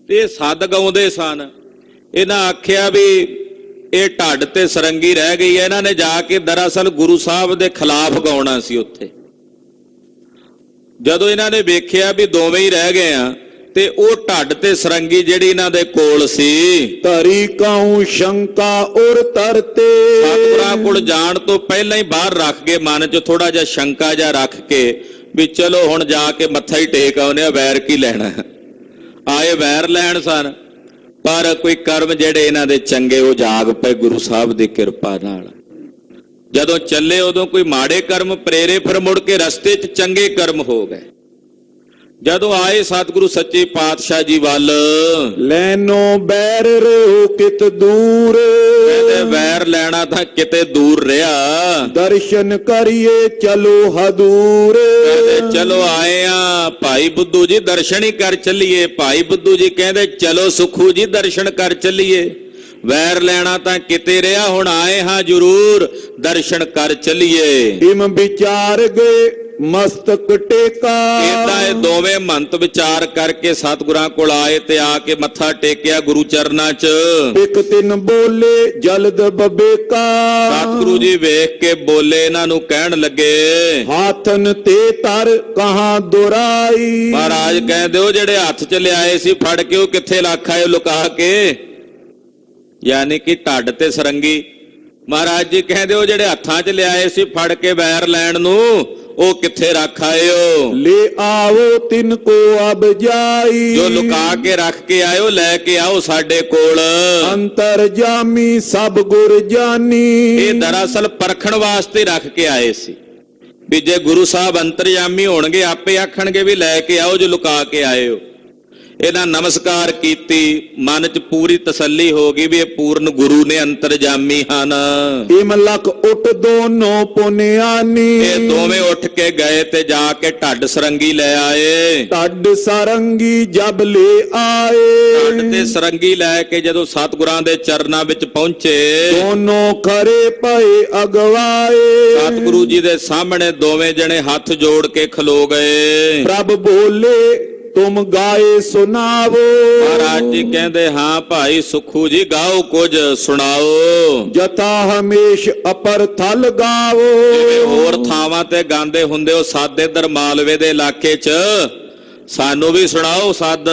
ਤੇ ਇਹ ਸੱਦ ਗਾਉਂਦੇ ਸਨ। ਇਹਨਾਂ ਆਖਿਆ ਵੀ ਇਹ ਢੱਡ ਤੇ ਸਰੰਗੀ ਰਹਿ ਗਈ ਹੈ। ਇਹਨਾਂ ਨੇ ਜਾ ਕੇ ਦਰਅਸਲ ਗੁਰੂ ਸਾਹਿਬ ਦੇ ਖਿਲਾਫ ਗਾਉਣਾ ਸੀ ਉੱਥੇ। ਜਦੋਂ ਇਹਨਾਂ ਨੇ ਵੇਖਿਆ ਵੀ ਦੋਵੇਂ ਹੀ ਰਹਿ ਗਏ ਆ, ਤੇ ਉਹ ਢੱਡ ਤੇ ਸਰੰਗੀ ਜਿਹੜੀ ਇਹਨਾਂ ਦੇ ਕੋਲ ਸੀ, ਧਰੀ ਕਾਉ ਸ਼ੰਕਾ ਔਰ ਤਰਤੇ। ਸਤਿਗੁਰਾਂ ਕੋਲ ਜਾਣ ਤੋਂ ਪਹਿਲਾਂ ਹੀ ਬਾਹਰ ਰੱਖ ਕੇ ਮਨ 'ਚ ਥੋੜਾ ਜਿਹਾ ਸ਼ੰਕਾ ਜਿਹਾ ਰੱਖ ਕੇ ਵੀ ਚਲੋ ਹੁਣ ਜਾ ਕੇ ਮੱਥਾ ਹੀ ਟੇਕ ਆਉਨੇ ਆ, ਵੈਰ ਕੀ ਲੈਣਾ। ਆਏ ਵੈਰ ਲੈਣ ਸਨ, ਪਰ ਕੋਈ ਕਰਮ ਜਿਹੜੇ ਇਹਨਾਂ ਦੇ ਚੰਗੇ ਉਹ ਜਾਗ ਪਏ ਗੁਰੂ ਸਾਹਿਬ ਦੀ ਕਿਰਪਾ ਨਾਲ। ਜਦੋਂ ਚੱਲੇ ਉਦੋਂ ਕੋਈ ਮਾੜੇ ਕਰਮ ਪ੍ਰੇਰੇ, ਫਿਰ ਮੁੜ ਕੇ ਰਸਤੇ 'ਚ ਚੰਗੇ ਕਰਮ ਹੋ ਗਏ। ਜਦੋਂ ਆਏ ਸਤਿਗੁਰੂ ਸੱਚੇ ਪਾਤਸ਼ਾਹ ਜੀ ਵੱਲ, ਲੈਨੋ ਬੈਰ ਰਹੋ ਕਿਤ ਦੂਰ। ਤੇ ਵੈਰ ਲੈਣਾ ਤਾਂ ਕਿਤੇ ਦੂਰ ਰਿਹਾ। ਦਰਸ਼ਨ ਕਰੀਏ ਚਲੋ ਹਦੂਰ। ਕਹਿੰਦੇ ਚਲੋ ਆਏ ਆ ਭਾਈ ਬੁੱਧੂ ਜੀ ਦਰਸ਼ਨ ਹੀ ਕਰ ਚੱਲੀਏ। ਭਾਈ ਬੁੱਧੂ ਜੀ ਕਹਿੰਦੇ ਚਲੋ ਸੁਖੂ ਜੀ ਦਰਸ਼ਨ ਕਰ ਚੱਲੀਏ। ਵੈਰ ਲੈਣਾ ਤਾਂ ਕਿਤੇ ਰਿਹਾ, ਹੁਣ ਆਏ ਹਾਂ ਜ਼ਰੂਰ ਦਰਸ਼ਨ ਕਰ ਚੱਲੀਏ। ਇਮ ਵਿਚਾਰ ਗਏ ਮਸਤਕ ਟੇਕਾ। ਏਦਾਂ ਇਹ ਦੋਵੇਂ ਮੰਤ ਵਿਚਾਰ ਕਰਕੇ ਸਤਿਗੁਰਾਂ ਕੋਲ ਆਏ ਤੇ ਆ ਕੇ ਮੱਥਾ ਟੇਕਿਆ ਗੁਰੂ ਚਰਨਾਂ 'ਚ। ਇੱਕ ਤਿੰਨ ਬੋਲੇ ਜਲਦ ਬਬੇਕਾ। ਸਤਿਗੁਰੂ ਜੀ ਵੇਖ ਕੇ ਬੋਲੇ, ਇਹਨਾਂ ਨੂੰ ਕਹਿਣ ਲੱਗੇ ਹਾਥਨ ਤੇ ਤਰ ਕਹਾਂ ਦੁਰਾਈ। ਮਹਾਰਾਜ ਕਹਿੰਦੇ ਉਹ ਜਿਹੜੇ ਹੱਥ 'ਚ ਲਿਆਏ ਸੀ ਫੜ ਕੇ, ਉਹ ਕਿੱਥੇ ਰੱਖ ਆਏ ਲੁਕਾ ਕੇ? ਯਾਨੀ ਕਿ ਢੱਡ ਤੇ ਸਰੰਗੀ। ਮਹਾਰਾਜ ਜੀ ਕਹਿੰਦੇ ਉਹ ਜਿਹੜੇ ਹੱਥਾਂ 'ਚ ਲਿਆਏ ਸੀ ਫੜ ਕੇ ਵੈਰ ਲੈਣ ਨੂੰ, ਉਹ ਕਿੱਥੇ ਰੱਖ ਆਇਓ? ਲੈ ਆਵੋ ਤਿਨ ਕੋ ਅਬ ਜਾਈ। ਜੋ ਲੁਕਾ ਕੇ ਰੱਖ ਕੇ ਆਇਓ ਲੈ ਕੇ ਆਓ ਸਾਡੇ ਕੋਲ। ਅੰਤਰ ਜਾਮੀ ਸਭ ਗੁਰ ਜਾਨੀ। ਇਹ ਦਰਅਸਲ ਪਰਖਣ ਵਾਸਤੇ ਰੱਖ ਕੇ ਆਏ ਸੀ ਵੀ ਜੇ ਗੁਰੂ ਸਾਹਿਬ ਅੰਤਰਯਾਮੀ ਹੋਣਗੇ ਆਪੇ ਆਖਣਗੇ ਵੀ ਲੈ ਕੇ ਆਓ ਜੋ ਲੁਕਾ ਕੇ ਆਇਓ। ਇਹਨਾਂ ਨਮਸਕਾਰ ਕੀਤੀ, ਮਨ 'ਚ ਪੂਰੀ ਤਸੱਲੀ ਹੋ ਗਈ ਵੀ ਇਹ ਪੂਰਨ ਗੁਰੂ ਨੇ, ਅੰਤਰਜਾਮੀ ਹਨ। ਇਮ ਲਖ ਉੱਠ ਦੋਨੋਂ ਪੁਨਿਆਨੀ। ਇਹ ਦੋਵੇਂ ਉੱਠ ਕੇ ਗਏ ਤੇ ਜਾ ਕੇ ਢੱਡ ਸਰੰਗੀ ਲੈ ਆਏ। ਢੱਡ ਸਰੰਗੀ ਜਬ ਲੈ ਆਏ। ਢੱਡ ਤੇ ਸਰੰਗੀ ਲੈ ਕੇ ਜਦੋਂ ਸਤਿਗੁਰਾਂ ਦੇ ਚਰਨਾਂ ਵਿੱਚ ਪਹੁੰਚੇ, ਦੋਨੋਂ ਖਰੇ ਪਏ ਅਗਵਾਏ। ਸਤਿਗੁਰੂ ਜੀ ਦੇ ਸਾਹਮਣੇ ਦੋਵੇਂ ਜਣੇ ਹੱਥ ਜੋੜ ਕੇ ਖਲੋ ਗਏ। ਪ੍ਰਭ ਬੋਲੇ ਤੁਮ ਗਾਏ ਸੁਣਾਵੋ। ਮਹਾਰਾਜ ਜੀ ਕਹਿੰਦੇ ਹਾਂ ਭਾਈ ਸੁਖੂ ਜੀ ਗਾਓ ਕੁਝ ਸੁਣਾਓ। ਜਥਾ ਹਮੇਸ਼ ਅਪਰ ਥਲ ਗਾਵੋ। ਜਿਵੇਂ ਹੋਰ ਥਾਵਾਂ ਤੇ ਗਾਉਂਦੇ ਹੁੰਦੇ ਹੋ ਸੱਦ ਇੱਧਰ ਮਾਲਵੇ ਦੇ ਇਲਾਕੇ 'ਚ, ਸਾਨੂੰ ਵੀ ਸੁਣਾਓ ਸੱਦ।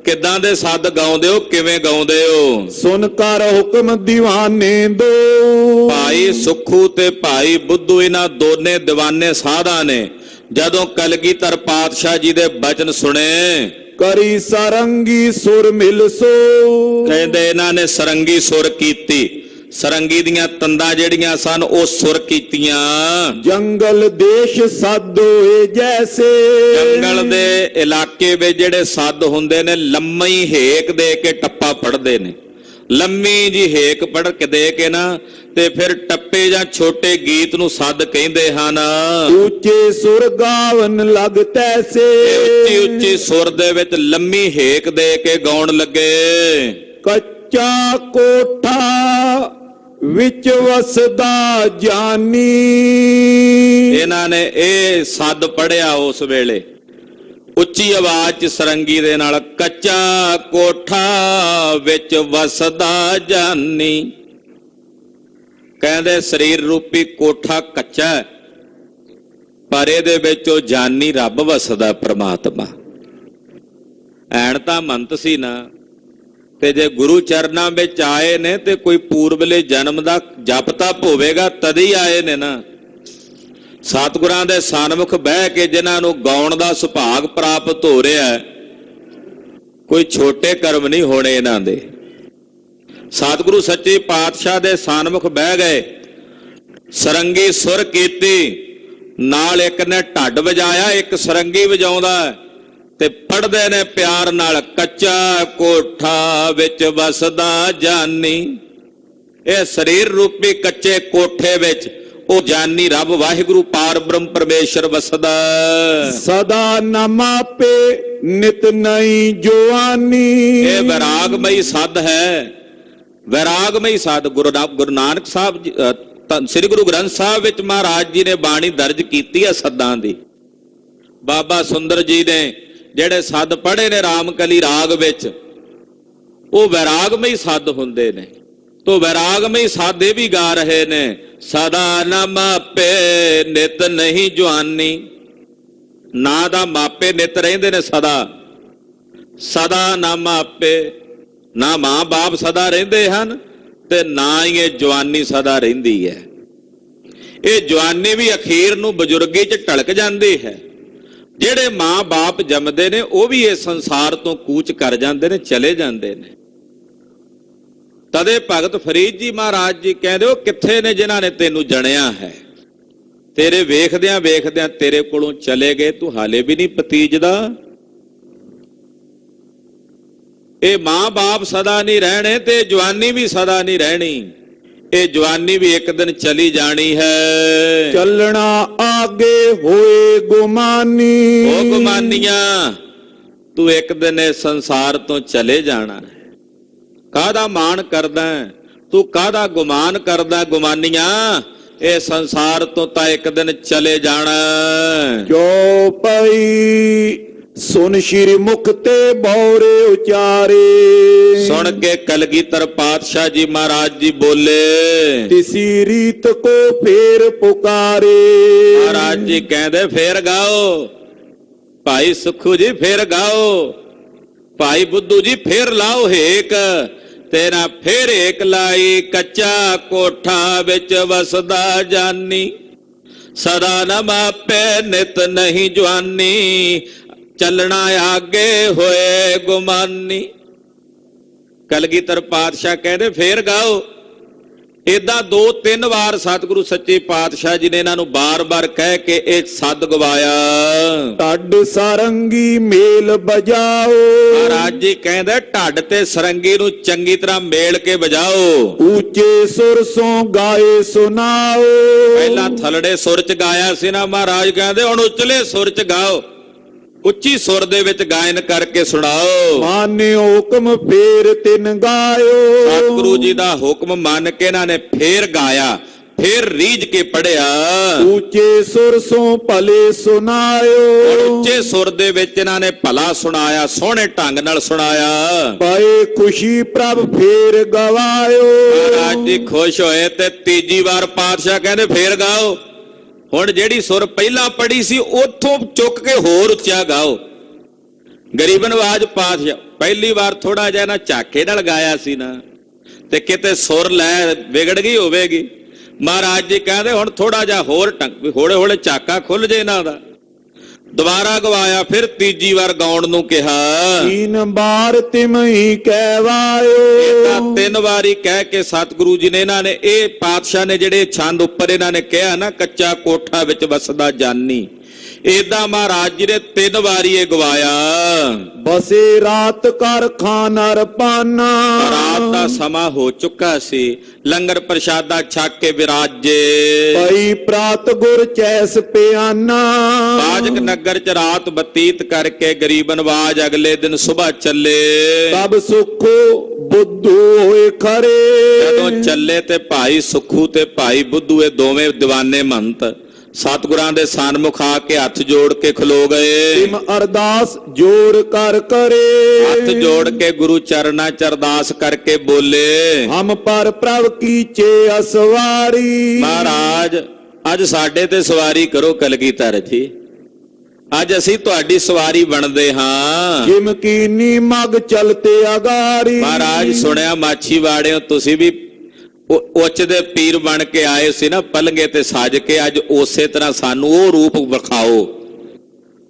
ਕਿੱਦਾਂ ਦੇ ਸੱਦ ਗਾਉਂਦੇ ਹੋ, ਕਿਵੇਂ ਗਾਉਂਦੇ ਹੋ? ਸੁਨ ਕਰ ਹੁਕਮ ਦੀਵਾਨੇ ਦੋ। ਭਾਈ ਸੁਖੂ ਤੇ ਭਾਈ ਬੁੱਧੂ ਇਹਨਾਂ ਦੋਨੇ ਦੀਵਾਨੇ ਸਾਧਾਂ ਨੇ ਜਦੋਂ ਕਲਗੀਧਰ ਪਾਤਸ਼ਾਹ ਜੀ ਦੇ ਬਚਨ ਸੁਣੇ, ਕਰੀ ਸਰੰਗੀ ਸੁਰ ਮਿਲ ਸੋ। ਕਹਿੰਦੇ ਇਹਨਾਂ ਨੇ ਸਰੰਗੀ ਸੁਰ ਕੀਤੀ। ਸਰੰਗੀ ਦੀਆਂ ਤੰਦਾਂ ਜਿਹੜੀਆਂ ਸਨ ਉਹ ਸੁਰ ਕੀਤੀਆਂ। ਜੰਗਲ ਦੇਸ਼ ਸਾਧੋਏ ਜੈਸੇ। ਜੰਗਲ ਦੇ ਇਲਾਕੇ ਵਿੱਚ ਜਿਹੜੇ ਸੱਦ ਹੁੰਦੇ ਨੇ ਲੰਮੀ ਹੇਕ ਦੇ ਕੇ ਟੱਪਾ ਪੜਦੇ ਨੇ। ਲੰਮੀ ਜੀ ਹੇਕ ਪੜ ਕੇ ਦੇ ਕੇ ਨਾ ਤੇ ਫਿਰ ਟੱਪੇ ਜਾਂ ਛੋਟੇ ਗੀਤ ਨੂੰ ਸੱਦ ਕਹਿੰਦੇ ਹਨ। ਉੱਚੇ ਸੁਰ ਗਾਵਨ ਲਗ ਤੈਸੇ। ਉੱਚੀ ਉੱਚੀ ਸੁਰ ਦੇ ਵਿੱਚ ਲੰਮੀ ਹੇਕ ਦੇ ਕੇ ਗਾਉਣ ਲੱਗੇ। ਕੱਚਾ ਕੋਠਾ ਵਿੱਚ ਵਸਦਾ ਜਾਨੀ। ਇਹਨਾਂ ਨੇ ਇਹ ਸੱਦ ਪੜਿਆ ਉਸ ਵੇਲੇ ਉੱਚੀ ਆਵਾਜ਼ 'ਚ ਸਰੰਗੀ ਦੇ ਨਾਲ, ਕੱਚਾ ਕੋਠਾ ਵਿੱਚ ਵਸਦਾ ਜਾਨੀ। ਕਹਿੰਦੇ ਸਰੀਰ ਰੂਪੀ ਕੋਠਾ ਕੱਚਾ ਹੈ, ਪਰ ਇਹਦੇ ਵਿੱਚ ਉਹ ਜਾਨੀ ਰੱਬ ਵਸਦਾ ਪ੍ਰਮਾਤਮਾ। ਐਣ ਤਾਂ ਮੰਤ ਸੀ ਨਾ, ਤੇ ਜੇ ਗੁਰੂ ਚਰਨਾਂ ਵਿੱਚ ਆਏ ਨੇ ਤੇ ਕੋਈ ਪੂਰਬਲੇ ਜਨਮ ਦਾ ਜਪ ਤਪ ਹੋਵੇਗਾ ਤਦ ਹੀ ਆਏ ਨੇ ਨਾ। ਸਤਿਗੁਰਾਂ ਦੇ ਸਨਮੁਖ ਬਹਿ ਕੇ ਜਿਨ੍ਹਾਂ ਨੂੰ ਗਾਉਣ ਦਾ ਸੁਭਾਗ ਪ੍ਰਾਪਤ ਹੋ ਰਿਹਾ, ਕੋਈ ਛੋਟੇ ਕਰਮ ਨਹੀਂ ਹੋਣੇ ਇਹਨਾਂ ਦੇ। ਸਤਿਗੁਰੂ ਸੱਚੇ ਪਾਤਸ਼ਾਹ ਦੇ ਸਨਮੁਖ ਬਹਿ ਗਏ, ਸਰੰਗੀ ਸੁਰ ਕੀਤੀ, ਨਾਲ ਇੱਕ ਨੇ ਢੱਡ ਵਜਾਇਆ, ਇੱਕ ਸਰੰਗੀ ਵਜਾਉਂਦਾ ਤੇ ਪੜਦੇ ਨੇ ਪਿਆਰ ਨਾਲ, ਕੱਚਾ ਕੋਠਾ ਵਿੱਚ ਵਸਦਾ ਜਾਨੀ। ਇਹ ਸਰੀਰ ਰੂਪੀ ਕੱਚੇ ਕੋਠੇ ਵਿੱਚ ਉਹ ਜਾਨੀ ਰੱਬ ਵਾਹਿਗੁਰੂ ਪਾਰ ਬ੍ਰਹਮ ਪਰਮੇਸ਼ਰ ਵਸਦਾ। ਸਦਾ ਨਮਾਪੇ ਨਿਤ ਨਈ ਜਵਾਨੀ। ਇਹ ਵੈਰਾਗਮਈ ਸੱਦ ਹੈ, ਵੈਰਾਗਮਈ ਸੱਦ। ਗੁਰੂ ਨਾਨਕ ਸਾਹਿਬ ਸ੍ਰੀ ਗੁਰੂ ਗ੍ਰੰਥ ਸਾਹਿਬ ਵਿੱਚ ਮਹਾਰਾਜ ਜੀ ਨੇ ਬਾਣੀ ਦਰਜ ਕੀਤੀ ਹੈ ਸੱਦਾਂ ਦੀ। ਬਾਬਾ ਸੁੰਦਰ ਜੀ ਨੇ ਜਿਹੜੇ ਸੱਦ ਪੜ੍ਹੇ ਨੇ ਰਾਮਕਲੀ ਰਾਗ ਵਿੱਚ, ਉਹ ਵੈਰਾਗਮਈ ਸੱਦ ਹੁੰਦੇ ਨੇ। ਤੋ ਵੈਰਾਗਮਈ ਸੱਦ ਇਹ ਵੀ ਗਾ ਰਹੇ ਨੇ, ਸਦਾ ਨਾ ਮਾਪੇ ਨਿਤ ਨਹੀਂ ਜਵਾਨੀ। ਨਾ ਦਾ ਮਾਪੇ ਨਿਤ ਰਹਿੰਦੇ ਨੇ ਸਦਾ, ਸਦਾ ਨਾ ਮਾਪੇ, ਨਾ ਮਾਂ ਬਾਪ ਸਦਾ ਰਹਿੰਦੇ ਹਨ ਤੇ ਨਾ ਹੀ ਇਹ ਜਵਾਨੀ ਸਦਾ ਰਹਿੰਦੀ ਹੈ। ਇਹ ਜਵਾਨੀ ਵੀ ਅਖੀਰ ਨੂੰ ਬਜ਼ੁਰਗੀ 'ਚ ਢਲਕ ਜਾਂਦੀ ਹੈ। ਜਿਹੜੇ ਮਾਂ ਬਾਪ ਜੰਮਦੇ ਨੇ ਉਹ ਵੀ ਇਸ ਸੰਸਾਰ ਤੋਂ ਕੂਚ ਕਰ ਜਾਂਦੇ ਨੇ, ਚਲੇ ਜਾਂਦੇ ਨੇ। ਤਦੇ ਭਗਤ ਫਰੀਦ ਜੀ ਮਹਾਰਾਜ ਜੀ ਕਹਿੰਦੇ ਉਹ ਕਿੱਥੇ ਨੇ ਜਿਨ੍ਹਾਂ ਨੇ ਤੈਨੂੰ ਜਣਿਆ ਹੈ, ਤੇਰੇ ਵੇਖਦਿਆਂ ਵੇਖਦਿਆਂ ਤੇਰੇ ਕੋਲੋਂ ਚਲੇ ਗਏ, ਤੂੰ ਹਾਲੇ ਵੀ ਨਹੀਂ ਪਤੀਜਦਾ। ਇਹ ਮਾਂ ਬਾਪ ਸਦਾ ਨਹੀਂ ਰਹਿਣੇ ਤੇ ਜਵਾਨੀ ਵੀ ਸਦਾ ਨਹੀਂ ਰਹਿਣੀ। ਇਹ ਜਵਾਨੀ ਵੀ ਇੱਕ ਦਿਨ ਚਲੀ ਜਾਣੀ ਹੈ। ਚੱਲਣਾ ਆਗੇ ਹੋਏ ਗੁਮਾਨੀ। ਉਹ ਗੁਮਾਨੀਆਂ, ਤੂੰ ਇੱਕ ਦਿਨ ਇਸ ਸੰਸਾਰ ਤੋਂ ਚਲੇ ਜਾਣਾ ਹੈ। ਕਾਹਦਾ ਮਾਣ ਕਰਦਾ ਹੈ? ਤੂੰ ਕਾਹਦਾ ਗੁਮਾਨ ਕਰਦਾ? ਗੁਮਾਨੀਆਂ, ਇਹ ਸੰਸਾਰ ਤੋਂ ਤਾਂ ਇੱਕ ਦਿਨ ਚਲੇ ਜਾਣਾ। ਜੋ ਪਈ ਸੁਨ ਸ਼੍ਰੀ ਮੁਖ ਤੇ ਬੌਰੇ ਉਚਾਰੇ। ਸੁਣ ਕੇ ਕਲਗੀਧਰ ਪਾਤਸ਼ਾਹ ਜੀ ਮਹਾਰਾਜ ਜੀ ਬੋਲੇ, ਤਿਸੀ ਰੀਤ ਕੋ ਫੇਰ ਪੁਕਾਰੇ। ਮਹਾਰਾਜ ਜੀ ਕਹਿੰਦੇ ਫੇਰ ਗਾਓ, ਭਾਈ ਸੁਖੂ ਜੀ ਫੇਰ ਗਾਓ, ਭਾਈ ਬੁੱਧੂ ਜੀ ਫੇਰ ਲਾਓ ਹੇਕ। ਤੇਰਾ ਫੇਰ ਏਕ ਲਾਈ, ਕੱਚਾ ਕੋਠਾ ਵਿੱਚ ਵਸਦਾ ਜਾਨੀ। ਸਦਾ ਨ ਮਾਪੇ ਨਿਤ ਨਹੀਂ ਜਵਾਨੀ, ਚੱਲਣਾ ਆਗੇ ਹੋਏ ਗੁਮਾਨੀ। ਕਲਗੀਧਰ ਪਾਤਸ਼ਾਹ ਕਹਿੰਦੇ ਫੇਰ ਗਾਓ। ਏਦਾਂ 2-3 ਵਾਰ ਸਤਿਗੁਰੂ ਸੱਚੇ ਪਾਤਸ਼ਾਹ ਜੀ ਨੇ ਇਹਨਾਂ ਨੂੰ ਬਾਰ-ਬਾਰ ਕਹਿ ਕੇ ਇਹ ਸੱਦ ਗਵਾਇਆ। ਢੱਡ ਸਾਰੰਗੀ ਮੇਲ ਬਜਾਓ। ਮਹਾਰਾਜ ਜੀ ਕਹਿੰਦੇ ਢੱਡ ਤੇ ਸਰੰਗੀ ਨੂੰ ਚੰਗੀ ਤਰ੍ਹਾਂ ਮੇਲ ਕੇ ਵਜਾਓ। ਉੱਚੇ ਸੁਰ ਸੋਂ ਗਾਏ ਸੁਨਾਓ। ਪਹਿਲਾਂ ਥਲੜੇ ਸੁਰ ਚ ਗਾਇਆ ਸੀ ਨਾ, ਮਹਾਰਾਜ ਕਹਿੰਦੇ ਹੁਣ ਉਚਲੇ ਸੁਰ ਚ ਗਾਓ, ਉੱਚੀ ਸੁਰ ਦੇ ਵਿੱਚ ਗਾਇਨ ਕਰਕੇ ਸੁਣਾਓ। ਮਾਨਿਓ ਹੁਕਮ ਫੇਰ ਤਿਨ ਗਾਇਓ। ਸਤਿਗੁਰੂ ਜੀ ਦਾ ਹੁਕਮ ਮੰਨ ਕੇ ਇਹਨਾਂ ਨੇ ਫੇਰ ਗਾਇਆ, ਫੇਰ ਰੀਝ ਕੇ ਪੜਿਆ। ਉੱਚੇ ਸੁਰ ਸੋਂ ਭਲੇ ਸੁਨਾਇਓ। ਉੱਚੇ ਸੁਰ ਦੇ ਵਿੱਚ ਇਹਨਾਂ ਨੇ ਭਲਾ ਸੁਣਾਇਆ, ਸੋਹਣੇ ਢੰਗ ਨਾਲ ਸੁਣਾਇਆ। ਪਾਏ ਖੁਸ਼ੀ ਪ੍ਰਭ ਫੇਰ ਗਵਾਇਓ। ਮਹਾਰਾਜ ਜੀ ਖੁਸ਼ ਹੋਏ ਤੇ ਤੀਜੀ ਵਾਰ ਪਾਤਸ਼ਾਹ ਕਹਿੰਦੇ ਫੇਰ ਗਾਓ। ਹੁਣ ਜਿਹੜੀ ਸੁਰ ਪਹਿਲਾਂ ਪੜੀ ਸੀ ਉੱਥੋਂ ਚੁੱਕ ਕੇ ਹੋਰ ਉੱਚਾ ਗਾਓ। ਗਰੀਬ ਨਵਾਜ ਪਾਤਸ਼ਾਹ ਪਹਿਲੀ ਵਾਰ ਥੋੜਾ ਜਿਹਾ ਨਾ ਝਾਕੇ ਨਾਲ ਗਾਇਆ ਸੀ ਨਾ, ਤੇ ਕਿਤੇ ਸੁਰ ਲੈ ਵਿਗੜ ਗਈ ਹੋਵੇਗੀ। ਮਹਾਰਾਜ ਜੀ ਕਹਿੰਦੇ ਹੁਣ ਥੋੜਾ ਜਿਹਾ ਹੋਰ ਹੌਲੇ ਹੌਲੇ ਝਾਕਾ ਖੁੱਲ ਜੇ ਇਹਨਾਂ ਦਾ। ਦੁਬਾਰਾ ਗਵਾਇਆ, ਫਿਰ ਤੀਜੀ ਵਾਰ ਗਾਉਣ ਨੂੰ ਕਿਹਾ। 3 ਬਾਰ ਤਿਮਹੀ ਕਹਿਵਾਇਓ। ਇਹ ਤਾਂ 3 ਵਾਰੀ ਕਹਿ ਕੇ ਸਤਿਗੁਰੂ ਜੀ ਨੇ ਇਹਨਾਂ ਨੇ ਇਹ ਪਾਤਸ਼ਾਹ ਨੇ ਜਿਹੜੇ ਛੰਦ ਉੱਪਰ ਇਹਨਾਂ ਨੇ ਕਿਹਾ ਨਾ, ਕੱਚਾ ਕੋਠਾ ਵਿੱਚ ਵਸਦਾ ਜਾਨੀ, ਏਦਾਂ ਮਹਾਰਾਜ ਜੀ ਨੇ 3 ਵਾਰੀ ਇਹ ਗਵਾਇਆ। ਬਸੇ ਰਾਤ ਕਰ ਖਾਨਾ ਰਪਾਨਾ। ਰਾਤ ਦਾ ਸਮਾਂ ਹੋ ਚੁੱਕਾ ਸੀ, ਲੰਗਰ ਪ੍ਰਸ਼ਾਦਾ ਛਕ ਕੇ ਵਿਰਾਜੇ। ਪਈ ਪ੍ਰਾਤ ਗੁਰ ਚੈਸ ਪਿਆਨਾ। ਬਾਜਕ ਨਗਰ ਚ ਰਾਤ ਬਤੀਤ ਕਰਕੇ ਗਰੀਬ ਨਵਾਜ ਅਗਲੇ ਦਿਨ ਸੁਬਹ ਚੱਲੇ। ਤਬ ਸੁਖੋ ਬੁੱਧੂ ਹੋਏ ਖਰੇ। ਜਦੋਂ ਚੱਲੇ ਤੇ ਭਾਈ ਸੁਖੂ ਤੇ ਭਾਈ ਬੁੱਧੂ ਇਹ ਦੋਵੇਂ ਦੀਵਾਨੇ ਮਹੰਤ ਸਤਿਗੁਰਾਂ ਦੇ ਸਨਮੁਖ ਆ ਕੇ ਹੱਥ ਜੋੜ ਕੇ ਖਲੋ ਗਏ। ਤਿਮ ਅਰਦਾਸ ਜੋੜ ਕਰ ਕਰੇ। ਹੱਥ ਜੋੜ ਕੇ ਗੁਰੂ ਚਰਨਾਂ ਚ ਅਰਦਾਸ ਕਰਕੇ ਬੋਲੇ, ਹਮ ਪਰ ਪ੍ਰਭ ਕੀਚੇ ਅਸਵਾਰੀ। ਮਹਾਰਾਜ ਅੱਜ ਸਾਡੇ ਤੇ ਸਵਾਰੀ ਕਰੋ ਕਲਗੀਧਰ ਜੀ, ਅੱਜ ਅਸੀਂ ਤੁਹਾਡੀ ਸਵਾਰੀ ਬਣਦੇ ਹਾਂ। ਜਿਮ ਕੀਨੀ ਮਗ ਚਲਤੇ ਅਗਾਰੀ। ਮਹਾਰਾਜ ਸੁਣਿਆ ਮਾਛੀਵਾੜਿਓ ਤੁਸੀਂ ਵੀ ਉੱਚ ਦੇ ਪੀਰ ਬਣ ਕੇ ਆਏ ਸੀ ਨਾ, ਪਲੰਗੇ ਤੇ ਸੱਜ ਕੇ, ਅੱਜ ਉਸੇ ਤਰ੍ਹਾਂ ਸਾਨੂੰ ਉਹ ਰੂਪ ਵਿਖਾਓ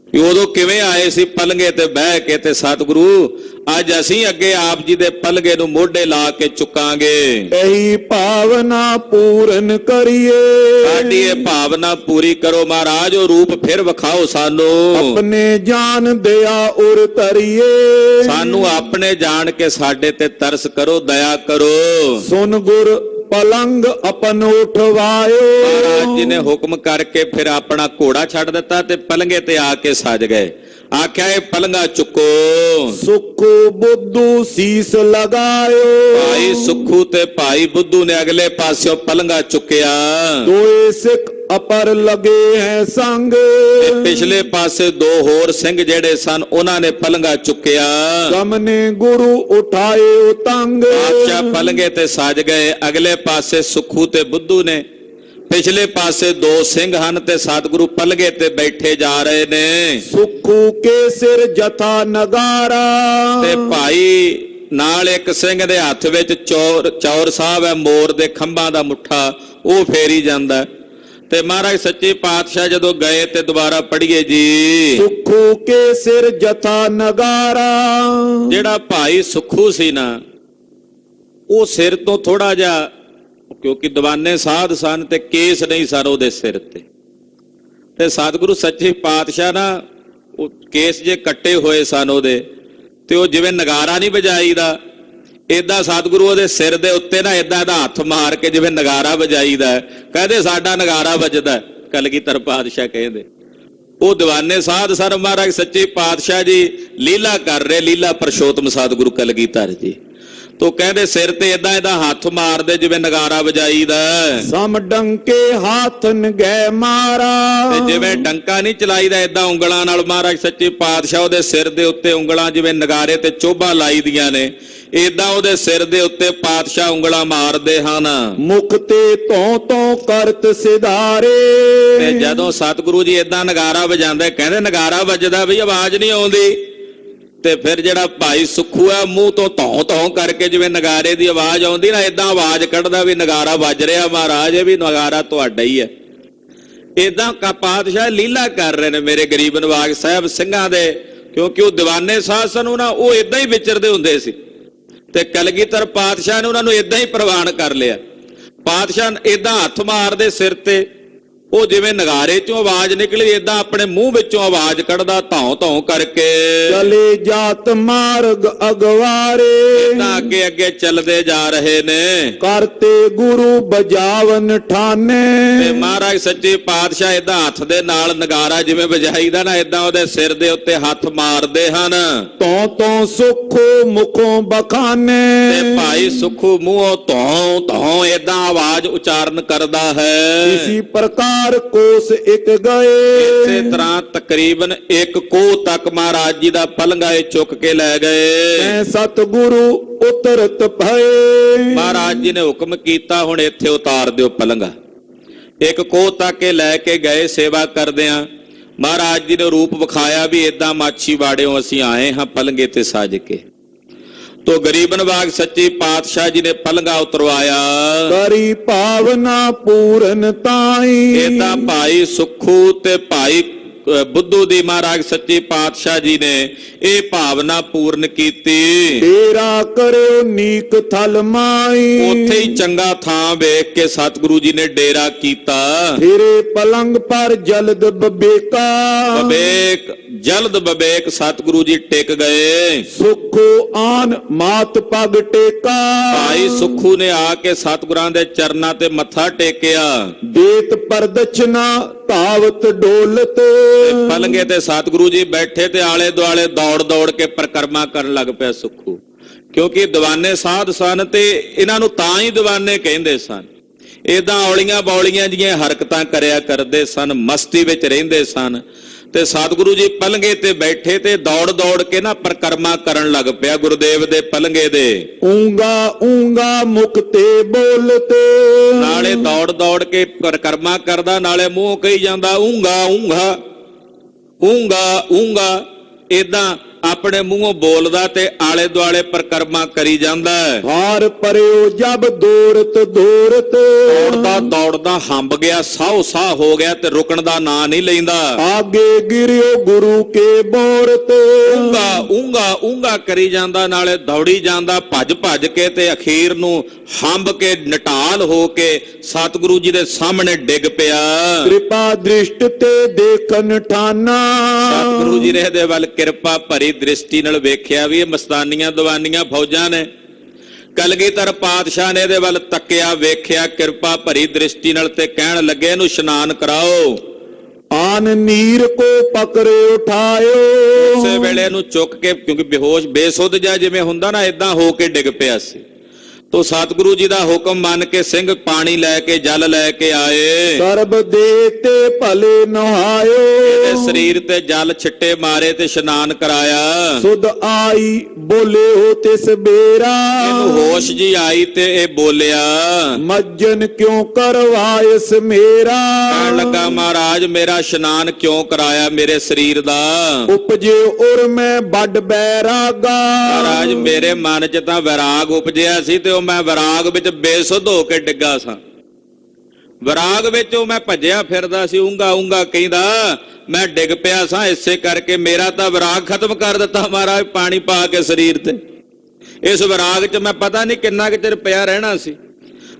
ਕਿ ਉਦੋਂ ਕਿਵੇਂ ਆਏ ਸੀ ਪਲੰਗੇ ਤੇ ਬਹਿ ਕੇ। ਤੇ ਸਤਿਗੁਰੂ ਅੱਜ ਅਸੀਂ ਅੱਗੇ ਆਪ ਜੀ ਦੇ ਪਲੰਗੇ ਨੂੰ ਮੋਢੇ ਲਾ ਕੇ ਚੁੱਕਾਂਗੇ। ਇਹੀ ਭਾਵਨਾ ਪੂਰਨ ਕਰੀਏ। ਸਾਡੀ ਇਹ ਭਾਵਨਾ ਪੂਰੀ ਕਰੋ ਮਹਾਰਾਜ, ਉਹ ਰੂਪ ਫਿਰ ਵਿਖਾਓ ਸਾਨੂੰ। ਆਪਣੇ ਜਾਨ ਦਿਆ ਉਰ ਧਰੀਏ। ਸਾਨੂੰ ਆਪਣੇ ਜਾਣ ਕੇ ਸਾਡੇ ਤੇ ਤਰਸ ਕਰੋ, ਦਇਆ ਕਰੋ। ਸੁਨ ਗੁਰ ਪਲੰਗ ਆਪਨ ਉਠਵਾਇਓ। ਮਹਾਰਾਜ ਜੀ ਨੇ ਹੁਕਮ ਕਰਕੇ ਫਿਰ ਆਪਣਾ ਘੋੜਾ ਛੱਡ ਦਿੱਤਾ ਤੇ ਪਲੰਗੇ ਤੇ ਆ ਕੇ ਸੱਜ ਗਏ। ਆਖਿਆ ਇਹ ਪਲੰਗਾ ਚੁੱਕੋ। ਸੁਖੂ ਬੁੱਧੂ ਸੀਸ ਲਗਾਇਓ। ਭਾਈ ਸੁਖੂ ਤੇ ਭਾਈ ਬੁੱਧੂ ਨੇ ਅਗਲੇ ਪਾਸਿਓਂ ਪਲੰਗਾ ਚੁੱਕਿਆ। ਦੋਏ ਸਿੱਖ ਅਪਰ ਲਗੇ ਹੈ ਸੰਗ। ਤੇ ਪਿਛਲੇ ਪਾਸੇ 2 ਹੋਰ ਸਿੰਘ ਜਿਹੜੇ ਸਨ ਉਹਨਾਂ ਨੇ ਪਲੰਗਾ ਚੁੱਕਿਆ। ਗਮਨੇ ਗੁਰੂ ਉਠਾਏ ਉਤੰਗ। ਬਾਦਸ਼ਾਹ ਪਲੰਗੇ ਤੇ ਸੱਜ ਗਏ। ਅਗਲੇ ਪਾਸੇ ਸੁਖੂ ਤੇ ਬੁੱਧੂ ਨੇ, ਪਿਛਲੇ ਪਾਸੇ 2 ਸਿੰਘ ਹਨ ਤੇ ਸਤਿਗੁਰੂ ਪਲੰਗੇ ਤੇ ਬੈਠੇ ਜਾ ਰਹੇ ਨੇ। ਸੁਖੂ ਕੇ ਸਿਰ ਜਥਾ ਨਗਾਰਾ। ਤੇ ਭਾਈ ਨਾਲ ਇੱਕ ਸਿੰਘ ਦੇ ਹੱਥ ਵਿੱਚ ਚੌਰ ਸਾਹਿਬ ਹੈ, ਮੋਰ ਦੇ ਖੰਭਾਂ ਦਾ ਮੁੱਠਾ, ਉਹ ਫੇਰੀ ਜਾਂਦਾ। ਤੇ ਮਹਾਰਾਜ ਸੱਚੇ ਪਾਤਸ਼ਾਹ ਜਦੋਂ ਗਏ ਤੇ ਦੁਬਾਰਾ ਪੜ੍ਹੀਏ ਜੀ। ਸੁਖੂ ਕੇ ਸਿਰ ਜਥਾ ਨਗਾਰਾ। ਜਿਹੜਾ ਭਾਈ ਸੁਖੂ ਸੀ ਨਾ, ਉਹ ਸਿਰ ਤੋਂ ਥੋੜਾ ਜਿਹਾ, ਕਿਉਂਕਿ ਦੀਵਾਨੇ ਸਾਧ ਸਨ ਤੇ ਕੇਸ ਨਹੀਂ ਸਨ ਉਹਦੇ ਸਿਰ ਤੇ ਸਤਿਗੁਰੂ ਸੱਚੇ ਪਾਤਸ਼ਾਹ ਨਾ ਉਹ ਕੇਸ ਜੇ ਕੱਟੇ ਹੋਏ ਸਨ ਉਹਦੇ, ਤੇ ਉਹ ਜਿਵੇਂ ਨਗਾਰਾ ਨਹੀਂ ਵਜਾਈਦਾ, ਏਦਾਂ ਸਤਿਗੁਰੂ ਉਹਦੇ ਸਿਰ ਦੇ ਉੱਤੇ ਨਾ ਏਦਾਂ ਇਹਦਾ ਹੱਥ ਮਾਰ ਕੇ ਜਿਵੇਂ ਨਗਾਰਾ ਵਜਾਈਦਾ, ਕਹਿੰਦੇ ਸਾਡਾ ਨਗਾਰਾ ਵੱਜਦਾ। ਕਲਗੀਧਰ ਪਾਤਸ਼ਾਹ ਕਹਿੰਦੇ ਉਹ ਦੀਵਾਨੇ ਸਾਧ ਸਰ ਮਹਾਰਾਜ ਸੱਚੇ ਪਾਤਸ਼ਾਹ ਜੀ ਲੀਲਾ ਕਰ ਰਹੇ, ਲੀਲਾ ਪਰਸ਼ੋਤਮ ਸਤਿਗੁਰੂ ਕਲਗੀਧਰ ਜੀ। ਤੋ ਕਹਿੰਦੇ ਸਿਰ ਤੇ ਏਦਾਂ ਇਹਦਾ ਹੱਥ ਮਾਰਦੇ ਜਿਵੇਂ ਨਗਾਰਾ ਵਜਾਈਦਾ। ਸਮ ਡੰਕੇ ਹਾਥਨ ਗਏ ਮਾਰਾ, ਤੇ ਜਿਵੇਂ ਡੰਕਾ ਨਹੀਂ ਚਲਾਈਦਾ ਏਦਾਂ ਉਂਗਲਾਂ ਨਾਲ ਮਹਾਰਾਜ ਸੱਚੇ ਪਾਤਸ਼ਾਹ ਉਹਦੇ ਸਿਰ ਦੇ ਉੱਤੇ ਉਂਗਲਾਂ ਜਿਵੇਂ ਨਗਾਰੇ ਤੇ ਚੋਭਾਂ ਲਾਈ ਦੀਆਂ ਨੇ, ਏਦਾਂ ਉਹਦੇ ਸਿਰ ਦੇ ਉੱਤੇ ਪਾਤਸ਼ਾਹ ਉਂਗਲਾਂ ਮਾਰਦੇ ਹਨ। ਮੁਖ ਤੇ ਤੋਂ ਕਰਤ ਸਿਧਾਰੇ, ਤੇ ਜਦੋਂ ਸਤਿਗੁਰੂ ਜੀ ਏਦਾਂ ਨਗਾਰਾ ਵਜਾਉਂਦੇ, ਕਹਿੰਦੇ ਨਗਾਰਾ ਵੱਜਦਾ ਵੀ ਆਵਾਜ਼ ਨਹੀਂ ਆਉਂਦੀ, ਤੇ ਫਿਰ ਜਿਹੜਾ ਭਾਈ ਸੁੱਖੂ ਆ ਮੂੰਹ ਤੋਂ ਧੌਂ ਕਰਕੇ ਜਿਵੇਂ ਨਗਾਰੇ ਦੀ ਆਵਾਜ਼ ਆਉਂਦੀ ਨਾ, ਏਦਾਂ ਆਵਾਜ਼ ਕੱਢਦਾ ਵੀ ਨਗਾਰਾ ਵੱਜ ਰਿਹਾ ਮਹਾਰਾਜ, ਇਹ ਵੀ ਨਗਾਰਾ ਤੁਹਾਡਾ ਹੀ ਹੈ। ਏਦਾਂ ਪਾਤਸ਼ਾਹ ਲੀਲਾ ਕਰ ਰਹੇ ਨੇ ਮੇਰੇ ਗਰੀਬ ਨਵਾਜ ਸਾਹਿਬ ਸਿੰਘਾਂ ਦੇ, ਕਿਉਂਕਿ ਉਹ ਦੀਵਾਨੇ ਸਾਧ ਸਨ, ਉਹਨਾਂ ਉਹ ਏਦਾਂ ਹੀ ਵਿਚਰਦੇ ਹੁੰਦੇ ਸੀ। ਤੇ ਕਲਗੀਧਰ ਪਾਤਸ਼ਾਹ ਨੇ ਉਹਨਾਂ ਨੂੰ ਏਦਾਂ ਹੀ ਪ੍ਰਵਾਨ ਕਰ ਲਿਆ। ਪਾਤਸ਼ਾਹ ਏਦਾਂ ਹੱਥ ਮਾਰਦੇ ਸਿਰ ਤੇ, ਉਹ ਜਿਵੇਂ ਨਗਾਰੇ ਚੋਂ ਆਵਾਜ਼ ਨਿਕਲੀ ਏਦਾਂ ਆਪਣੇ ਮੂੰਹ ਵਿੱਚੋਂ ਆਵਾਜ਼ ਕੱਢਦਾ ਧੌਂ ਕਰਕੇ। ਚਲੇ ਜਾਤ ਮਾਰਗ ਅਗਵਾਰੇ, ਏਦਾਂ ਅੱਗੇ ਅੱਗੇ ਚੱਲਦੇ ਜਾ ਰਹੇ ਨੇ। ਕਰਤੇ ਗੁਰੂ ਬਜਾਵਨ ਠਾਨੇ, ਤੇ ਮਹਾਰਾਜ ਸੱਚੇ ਪਾਤਸ਼ਾਹ ਏਦਾਂ ਹੱਥ ਦੇ ਨਾਲ ਨਗਾਰਾ ਜਿਵੇਂ ਵਜਾਈਦਾ ਨਾ, ਏਦਾਂ ਉਹਦੇ ਸਿਰ ਦੇ ਉੱਤੇ ਹੱਥ ਮਾਰਦੇ ਹਨ। ਤੋਂ ਸੁਖੋ ਮੁਖੋਂ ਬਖਾਨੇ, ਤੇ ਭਾਈ ਸੁੱਖੂ ਮੂੰਹੋਂ ਧੌਂ ਏਦਾਂ ਆਵਾਜ਼ ਉਚਾਰਨ ਕਰਦਾ ਹੈ। ਇਸੀ ਪ੍ਰਕਾਰ ਕੋਸ ਇੱਕ ਗਏ, ਇਸੇ ਤਰ੍ਹਾਂ ਤਕਰੀਬਨ 1 ਕੋਹ ਤੱਕ ਮਹਾਰਾਜ ਜੀ ਦਾ ਪਲੰਘਾ ਚੁੱਕ ਕੇ ਲੈ ਗਏ। ਮੈਂ ਸਤਿਗੁਰੂ ਉਤਰਤ ਭਏ, ਮਹਾਰਾਜ ਜੀ ਨੇ ਹੁਕਮ ਕੀਤਾ ਹੁਣ ਇੱਥੇ ਉਤਾਰ ਦਿਓ ਪਲੰਘਾ। 1 ਕੋਹ ਤੱਕ ਇਹ ਲੈ ਕੇ ਗਏ ਸੇਵਾ ਕਰਦਿਆਂ। ਮਹਾਰਾਜ ਜੀ ਨੇ ਰੂਪ ਵਿਖਾਇਆ ਵੀ ਏਦਾਂ ਮਾਛੀਵਾੜਿਓਂ ਅਸੀਂ ਆਏ ਹਾਂ ਪਲੰਘੇ ਤੇ ਸੱਜ ਕੇ। ਤੋ ਗਰੀਬ ਨਵਾਜ ਸੱਚੇ ਪਾਤਸ਼ਾਹ ਜੀ ਨੇ ਪਲੰਘਾ ਉਤਰਵਾਇਆ। ਕਰੀ ਭਾਵਨਾ ਪੂਰਨ ਤਾਈ, ਏਦਾਂ ਭਾਈ ਸੁੱਖੂ ਤੇ ਭਾਈ ਬੁੱਧੂ ਦੀ ਮਹਾਰਾਜ ਸੱਚੇ ਪਾਤਸ਼ਾਹ ਜੀ ਨੇ ਇਹ ਭਾਵਨਾ ਪੂਰਨ ਕੀਤੀ। ਤੇਰਾ ਕਰਿਓ ਨੀਕ ਥਲ ਮਾਈ, ਉੱਥੇ ਹੀ ਚੰਗਾ ਥਾਂ ਵੇਖ ਕੇ ਸਤਿਗੁਰੂ ਜੀ ਨੇ ਡੇਰਾ ਕੀਤਾ। ਤੇਰੇ ਪਲੰਗ ਪਰ ਜਲਦ ਬਬੇਕਾ, ਬਬੇਕ ਜਲਦ ਬਬੇਕ ਸਤਿਗੁਰੂ ਜੀ ਟਿਕ ਗਏ। ਸੁਖੋ ਆਨ ਮਾਤ ਪਗ ਟੇਕਾ, ਭਾਈ ਸੁੱਖੂ ਨੇ ਆ ਕੇ ਸਤਿਗੁਰਾਂ ਦੇ ਚਰਨਾਂ ਤੇ ਮੱਥਾ ਟੇਕਿਆ। ਦੇਤ ਪਰਦਛਨਾ ਧਾਵਤ ਡੋਲਤ, ਪਲੰਗੇ ਤੇ ਸਤਿਗੁਰੂ ਜੀ ਬੈਠੇ ਤੇ ਆਲੇ ਦੁਆਲੇ ਦੌੜ ਕੇ ਪਰਿਕਰਮਾ ਕਰਨ ਲੱਗ ਪਿਆ ਸੁੱਖੂ, ਕਿਉਂਕਿ ਦੀਵਾਨੇ ਸਾਧ ਸਨ ਤੇ ਇਹਨਾਂ ਨੂੰ ਤਾਂ ਹੀ ਦੀਵਾਨੇ ਕਹਿੰਦੇ ਸਨ। ਏਦਾਂ ਔਲੀਆਂ ਬੌਲੀਆਂ ਜੀਆਂ ਹਰਕਤਾਂ ਕਰਿਆ ਕਰਦੇ ਸਨ, ਮਸਤੀ ਵਿੱਚ ਰਹਿੰਦੇ ਸਨ। ਤੇ ਸਤਿਗੁਰੂ ਜੀ ਪਲੰਗੇ ਤੇ ਬੈਠੇ ਤੇ ਦੌੜ ਕੇ ਨਾ ਪਰਿਕਰਮਾ ਕਰਨ ਲੱਗ ਪਿਆ ਗੁਰਦੇਵ ਦੇ ਪਲੰਗੇ ਦੇ। ਊਂਗਾ ਮੁਖ ਤੇ ਬੋਲਤ, ਨਾਲੇ ਦੌੜ ਕੇ ਪਰਿਕਰਮਾ ਕਰਦਾ, ਨਾਲੇ ਮੂੰਹ ਕਹੀ ਜਾਂਦਾ ਊਂਗਾ। ਏਦਾਂ ਆਪਣੇ ਮੂੰਹੋਂ ਬੋਲਦਾ ਤੇ ਆਲੇ ਦੁਆਲੇ ਪਰਿਕਰਮਾ ਕਰੀ ਜਾਂਦਾ। ਹਾਰ ਪਰਿਓ ਜਬ ਦੌੜਤ ਦੌੜਦਾ ਹੰਬ ਗਿਆ, ਸਾਹ ਹੋ ਗਿਆ ਤੇ ਰੁਕਣ ਦਾ ਨਾਂ ਨਹੀਂ ਲੈਂਦਾ। ਆਗੇ ਗਿਰਿਓ ਗੁਰੂ ਕੇ ਬੋਰਤ, ਊਂਗਾ ਕਰੀ ਜਾਂਦਾ, ਨਾਲੇ ਦੌੜੀ ਜਾਂਦਾ ਭੱਜ ਕੇ ਤੇ ਅਖੀਰ ਨੂੰ ਹੰਬ ਕੇ ਨਟਾਲ ਹੋ ਕੇ ਸਤਿਗੁਰੂ ਜੀ ਦੇ ਸਾਹਮਣੇ ਡਿੱਗ ਪਿਆ। ਕਿਰਪਾ ਦ੍ਰਿਸ਼ਟ ਤੇ ਦੇਖਨ ਠਾਨਾ, ਸਤਿਗੁਰੂ ਜੀ ਨੇ ਇਹਦੇ ਵੱਲ ਕਿਰਪਾ ਭਰੀ ਦ੍ਰਿਸ਼ਟੀ ਨਾਲ ਵੇਖਿਆ ਵੀ ਇਹ ਮਸਤਾਨੀਆਂ ਦੀਵਾਨੀਆਂ ਫੌਜਾਂ ਨੇ। ਕਲਗੀਧਰ ਪਾਤਸ਼ਾਹ ਨੇ ਇਹਦੇ ਵੱਲ ਤੱਕਿਆ, ਵੇਖਿਆ ਕਿਰਪਾ ਭਰੀ ਦ੍ਰਿਸ਼ਟੀ ਨਾਲ ਤੇ ਕਹਿਣ ਲੱਗੇ ਇਹਨੂੰ ਇਸ਼ਨਾਨ ਕਰਾਓ। ਆਨ ਨੀਰ ਕੋ ਪਕੜੇ ਉਠਾਇਓ, ਉਸੇ ਵੇਲੇ ਇਹਨੂੰ ਚੁੱਕ ਕੇ, ਕਿਉਂਕਿ ਬੇਹੋਸ਼ ਬੇਸੁੱਧ ਜਿਵੇਂ ਹੁੰਦਾ ਨਾ, ਏਦਾਂ ਹੋ ਕੇ ਡਿੱਗ ਪਿਆ ਸੀ। ਤੋ ਸਤਿਗੁਰੂ ਜੀ ਦਾ ਹੁਕਮ ਮੰਨ ਕੇ ਸਿੰਘ ਪਾਣੀ ਲੈ ਕੇ ਜਲ ਲੈ ਕੇ ਆਏ। ਸਰਬ ਦੇ ਤੇ ਭਲੇ ਨਹਾਇਓ, ਇਹਦੇ ਸਰੀਰ ਤੇ ਜਲ ਛਿੱਟੇ ਮਾਰੇ ਤੇ ਇਸ਼ਨਾਨ ਕਰਾਇਆ। ਸੁਧ ਆਈ ਬੋਲੇ ਹੋ ਤਿਸ ਬੇਰਾ, ਇਹਨੂੰ ਹੋਸ਼ ਜੀ ਆਈ ਤੇ ਇਹ ਬੋਲਿਆ, ਮੱਜਨ ਕਿਉਂ ਕਰਵਾਇਸ ਮੇਰਾ, ਕਹਿਣ ਲੱਗਾ ਮਹਾਰਾਜ ਮੇਰਾ ਇਸ਼ਨਾਨ ਕਿਉਂ ਕਰਾਇਆ ਮੇਰੇ ਸਰੀਰ ਦਾ। ਉਪਜੇ ਉਰ ਮੈਂ ਵੱਡ ਬੈਰਾਗਾ, ਮਹਾਰਾਜ ਮੇਰੇ ਮਨ 'ਚ ਤਾਂ ਵਿਰਾਗ ਉਪਜਿਆ ਸੀ ਤੇ ਮੈਂ ਵਿਰਾਗ ਵਿੱਚ ਬੇਸੁੱਧ ਹੋ ਕੇ ਡਿੱਗਾ ਸਾਂ। ਵਿਰਾਗ ਵਿੱਚ ਉਹ ਮੈਂ ਭੱਜਿਆ ਫਿਰਦਾ ਸੀ, ਊਂਗਾ ਕਹਿੰਦਾ ਮੈਂ ਡਿੱਗ ਪਿਆ ਸਾਂ, ਇਸੇ ਕਰਕੇ ਮੇਰਾ ਤਾਂ ਵਿਰਾਗ ਖਤਮ ਕਰ ਦਿੱਤਾ ਮਹਾਰਾਜ ਪਾਣੀ ਪਾ ਕੇ ਸਰੀਰ ਤੇ। ਇਸ ਵਿਰਾਗ 'ਚ ਮੈਂ ਪਤਾ ਨਹੀਂ ਕਿੰਨਾ ਕੁ ਚਿਰ ਪਿਆ ਰਹਿਣਾ ਸੀ।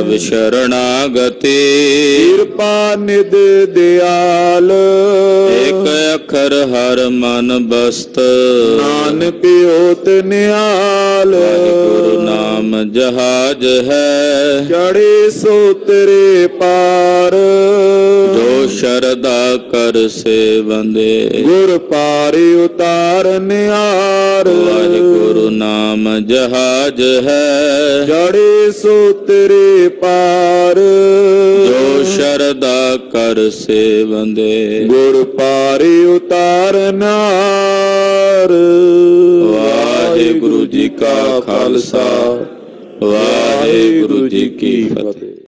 ਪ੍ਰਭ ਸ਼ਰਣਾਗਤੀ ਕਿਰਪਾ ਨਿਧ ਦਿਆਲ ਏਕ ਅੱਖਰ ਹਰ ਮਨ ਬਸਤ ਨਾਨਕ ਓਤ ਨਿਹਾਲ ਗੁਰੂ ਨਾਮ ਜਹਾਜ ਹੈ ਚੜੇ ਸੋ ਤੇਰੇ ਪਾਰ ਜੋ ਸ਼ਰਧਾ ਕਰ ਸੇਵੰਦੇ ਗੁਰ ਪਾਰਿ ਉਤਾਰ ਨਿਹਾਰ ਵਾਹਿਗੁਰੂ ਨਾਮ ਜਹਾਜ ਹੈ ਚੜੇ ਸੋ ਤੇਰੇ ਪਾਰ ਜੋ ਸ਼ਰਧਾ ਕਰ ਸੇਵੰਦੇ ਗੁਰ ਪਾਰਿ ਉਤਾਰ ਨਿਹਾਰ ਵਾਹਿਗੁਰੂ ਜੀ ਕਾ ਖਾਲਸਾ ਵਾਹਿਗੁਰੂ ਜੀ ਕੀ ਫਤਿਹ।